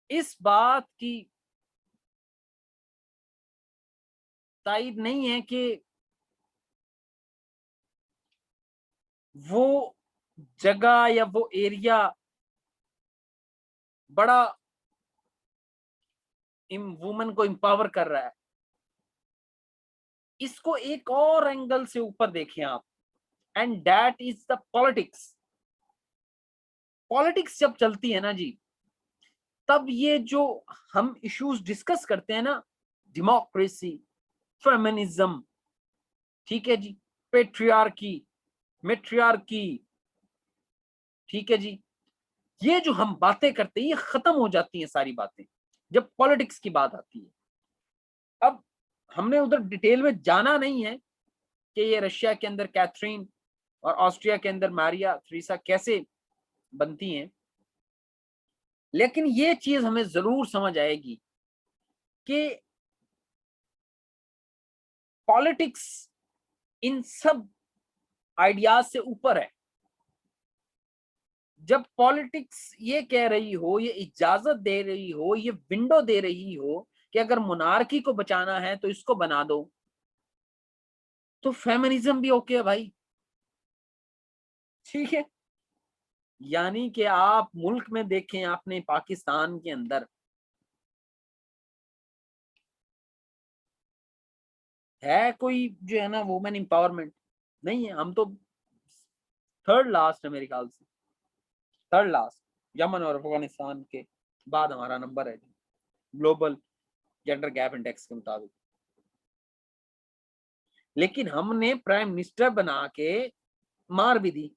इस बात की तायद नहीं है कि वो जगह या वो एरिया बड़ा वुमन को इंपावर कर रहा है। इसको एक और एंगल से ऊपर देखें आप, and that is the politics. Politics जब चलती है ना जी, तब ये जो हम इश्यूज डिस्कस करते हैं ना, डेमोक्रेसी, फेमिनिज्म, ठीक है जी, पेट्रियार्की, मेट्रियार्की, ठीक है जी, ये जो हम बातें करते हैं ये खत्म हो जाती हैं सारी बातें जब पॉलिटिक्स की बात आती है। अब हमने उधर डिटेल में जाना नहीं है कि ये रशिया के अंदर कैथरीन और ऑस्ट्रिया के अंदर मारिया थ्रीसा कैसे बनती हैं, लेकिन ये चीज हमें जरूर समझ आएगी कि पॉलिटिक्स इन सब आइडियाज से ऊपर है। जब पॉलिटिक्स ये कह रही हो, ये इजाजत दे रही हो, ये विंडो दे रही हो कि अगर मोनार्की को बचाना है तो इसको बना दो, तो फेमिनिज्म भी ओके है भाई, ठीक है। यानी कि आप मुल्क में देखें, आपने पाकिस्तान के अंदर है कोई जो है ना वुमेन एम्पावरमेंट, नहीं है। हम तो थर्ड लास्ट है मेरे ख्याल से, थर्ड लास्ट, यमन और अफगानिस्तान के बाद हमारा नंबर है ग्लोबल जेंडर गैप इंडेक्स के मुताबिक। लेकिन हमने प्राइम मिनिस्टर बना के मार भी दी,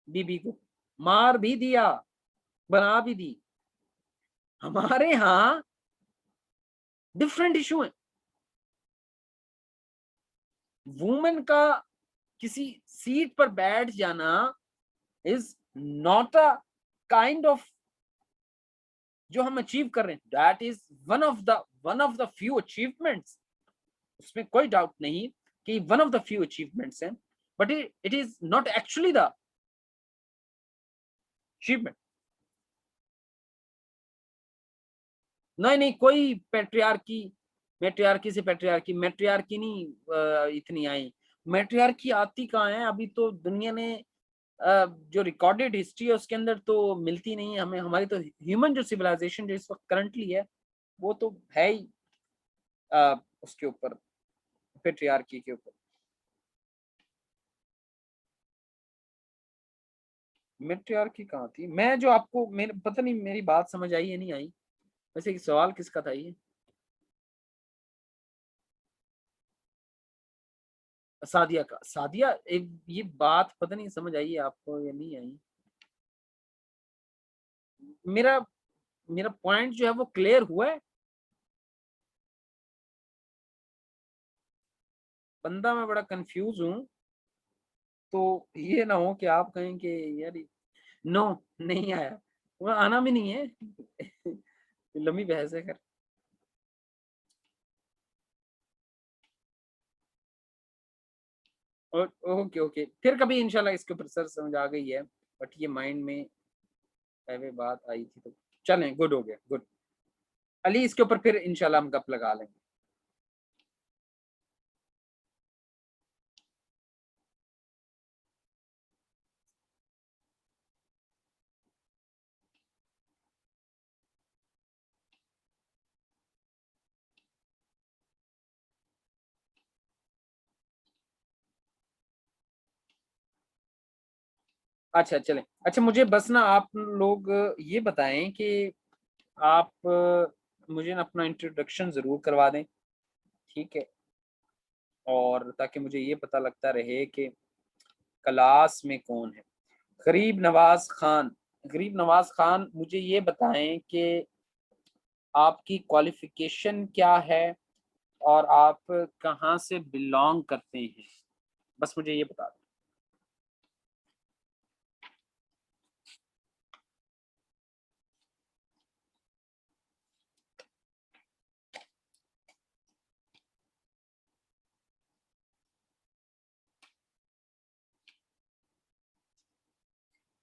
बीबी को मार भी दिया, बना भी दी। हमारे यहाँ डिफरेंट इशू है। वुमेन का किसी सीट पर बैठ जाना is not a kind of जो हम अचीव कर रहे हैं, that is one of the few achievements. उसमें कोई डाउट नहीं कि one of the few achievements हैं, but it is not actually the achievement. नहीं नहीं, कोई पैट्रियार्की, मैट्रियार्की से पैट्रियार्की, मैट्रियार्की नहीं इतनी आई। मैट्रियार्की आती कहाँ है, अभी तो दुनिया ने जो रिकॉर्डेड हिस्ट्री है उसके अंदर तो मिलती नहीं है हमें। हमारी तो ह्यूमन जो सिविलाइजेशन जो इस वक्त करंटली है वो तो है ही उसके ऊपर, पैट्रियार्की के ऊपर। मैट्रियार्की कहाँ थी, मैं जो आपको, मेरे पता नहीं मेरी बात समझ आई या नहीं आई, वैसे कि सवाल किसका था ये? सादिया का, सादिया एक ये बात पता नहीं समझ आई है आपको या नहीं आई। मेरा मेरा पॉइंट जो है वो क्लियर हुआ है। बंदा मैं बड़ा कंफ्यूज हूँ, तो ये ना हो कि आप कहें कि यार नो, नहीं आया, वो आना भी नहीं है। लंबी बहस है खैर। ओके ओके, फिर कभी इंशाल्लाह इसके ऊपर सर समझ आ गई है, बट ये माइंड में पहले बात आई थी तो चलें, गुड हो गया, गुड। अली इसके ऊपर फिर इंशाल्लाह हम गप लगा लेंगे। अच्छा चलें, अच्छा मुझे बस ना आप लोग ये बताएं कि आप मुझे ना अपना इंट्रोडक्शन जरूर करवा दें, ठीक है, और ताकि मुझे ये पता लगता रहे कि क्लास में कौन है। गरीब नवाज खान, गरीब नवाज खान मुझे ये बताएं कि आपकी क्वालिफिकेशन क्या है और आप कहाँ से बिलोंग करते हैं, बस मुझे ये बता दें।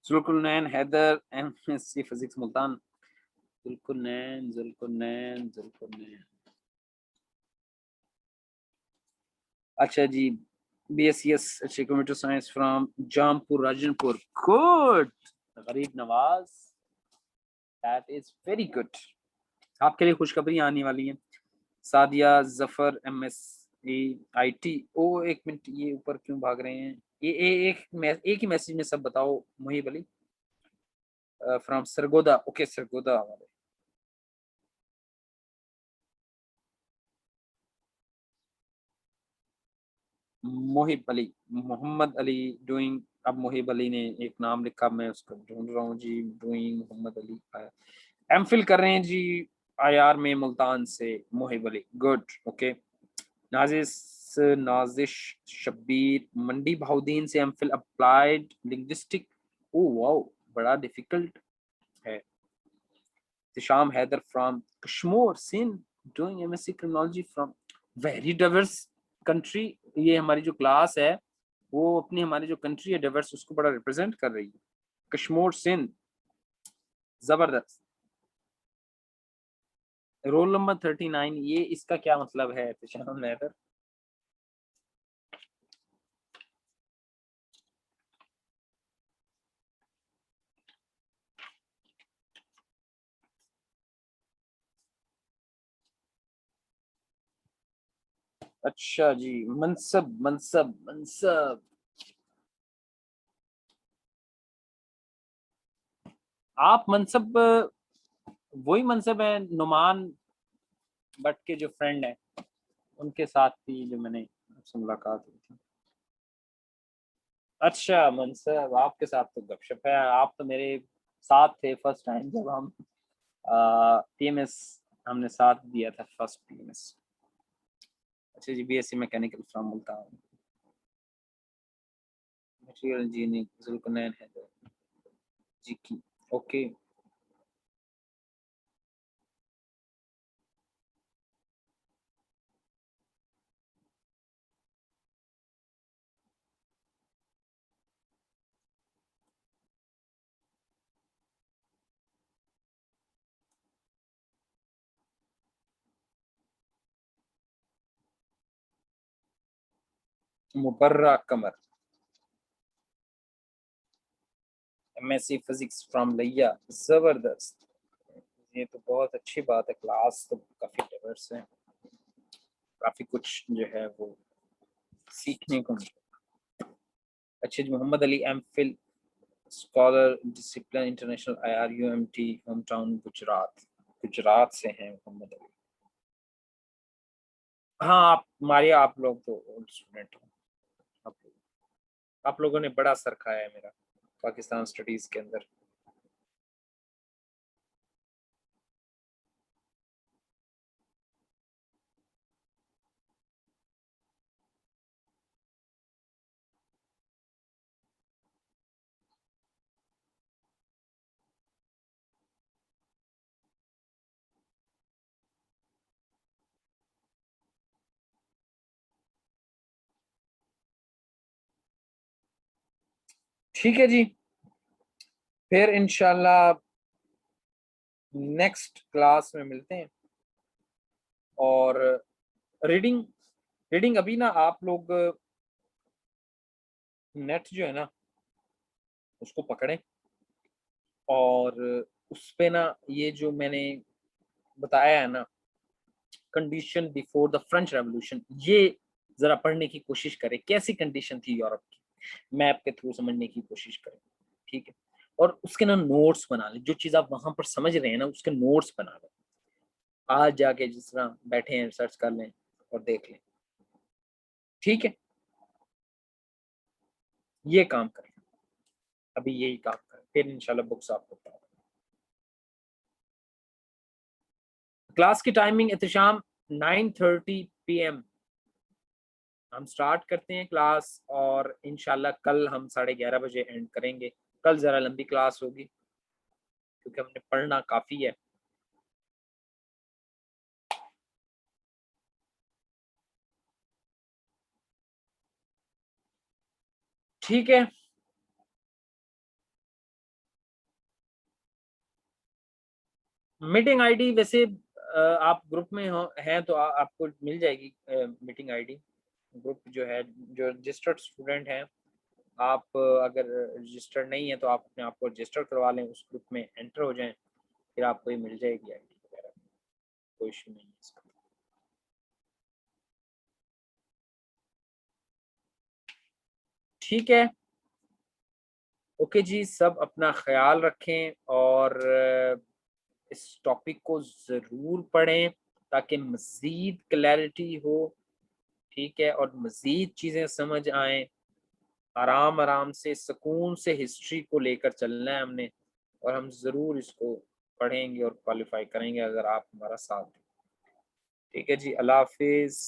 Zulqarnain Haider, MSc physics Multan. जुल्कुरनैन जुल्कुरनैन जुल्कुरनैन, अच्छा जी, BSc अच्छे computer science from Jampur Rajanpur, good. Gharib Nawaz, that is very good. आपके लिए खुशखबरी आने वाली है। Sadia Zafar, MSc IT। ओ एक मिनट, ये ऊपर क्यों भाग रहे हैं? एक ही मैसेज में सब बताओ। मुहिब अली फ्रॉम सरगोदा, ओके सरगोदा वाले। मोहिब अली, मोहम्मद अली डूइंग। अब मोहिब अली ने एक नाम लिखा, मैं उसको ढूंढ रहा हूँ जी। डूइंग मोहम्मद अली, MPhil कर रहे हैं जी IR में मुल्तान से। Mohib Ali, good, okay. नाजिस नाजिश शब्बीर, मंडी बहाउद्दीन से MPhil applied linguistic. Oh wow, बड़ा डिफिकल्ट है। Tisham Haider from Kashmir Sindh, doing MSc criminology from very diverse country. ये हमारी जो क्लास है वो अपनी, हमारी जो कंट्री है डाइवर्स, उसको बड़ा रिप्रेजेंट कर रही है। कश्मीर सिंध, जबरदस्त। रोल नंबर 39, ये इसका क्या मतलब है तिशाम हैदर? अच्छा जी, मनसब मनसब मनसब। आप मनसब, वही मनसब है नुमान भट्ट के जो फ्रेंड है, उनके साथ थी जो मैंने आपसे मुलाकात हुई थी। अच्छा मनसब, आपके साथ तो गपशप है। आप तो मेरे साथ थे फर्स्ट टाइम जब हम PMS, हमने साथ दिया था फर्स्ट PMS। अच्छा जी, BSc mechanical from Multan, material engineering, Zulqarnain Haider ji की, okay. Mubarra Qamar, MSc physics from लिया, जबरदस्त। ये तो बहुत अच्छी बात है, क्लास तो काफी डाइवर्स है, काफी कुछ जो है वो सीखने को मिला। अच्छा जी, Mohammad Ali MPhil scholar discipline international IRUMT home town Gujrat, Gujrat से हैं मोहम्मद अली। हाँ आप मारिया, आप लोग तो ओल्ड स्टूडेंट हो, आप लोगों ने बड़ा असर खाया है मेरा पाकिस्तान स्टडीज के अंदर। ठीक है जी, फिर इंशाल्लाह नेक्स्ट क्लास में मिलते हैं। और रीडिंग रीडिंग अभी ना आप लोग नेट जो है ना उसको पकड़ें, और उस पे ना ये जो मैंने बताया है ना, condition before the French revolution, ये जरा पढ़ने की कोशिश करें, कैसी कंडीशन थी यूरोप की, मैप के थ्रू समझने की कोशिश करें, ठीक है। और उसके ना नोट्स बना लें, जो चीज़ आप वहां पर समझ रहे हैं ना उसके नोट्स बना लें, आज जाके जिस तरह बैठे हैं सर्च कर लें और देख लें, ठीक है। ये काम करें, अभी यही काम करें, फिर इंशाल्लाह बुक्स आपको पढ़ा। क्लास की टाइमिंग एहतशाम 9:30 PM हम स्टार्ट करते हैं क्लास, और इंशाल्लाह कल हम 11:30 बजे एंड करेंगे। कल ज़रा लंबी क्लास होगी क्योंकि हमने पढ़ना काफ़ी है। ठीक है, मीटिंग आईडी वैसे आप ग्रुप में हो हैं तो आपको मिल जाएगी मीटिंग आईडी। ग्रुप जो है, जो रजिस्टर्ड स्टूडेंट हैं, आप अगर रजिस्टर्ड नहीं है तो आप अपने आप को रजिस्टर करवा लें, उस ग्रुप में एंटर हो जाएं, फिर आपको ये मिल जाएगी आईडी वगैरह, कोई इशू नहीं है इसका। ठीक है, ओके जी, सब अपना ख्याल रखें, और इस टॉपिक को ज़रूर पढ़ें ताकि मज़ीद क्लैरिटी हो, ठीक है, और मज़ीद चीज़ें समझ आएँ। आराम आराम से सुकून से हिस्ट्री को लेकर चलना है हमने, और हम ज़रूर इसको पढ़ेंगे और क्वालिफाई करेंगे अगर आप हमारा साथ दें। ठीक है जी, अल्लाह हाफिज़।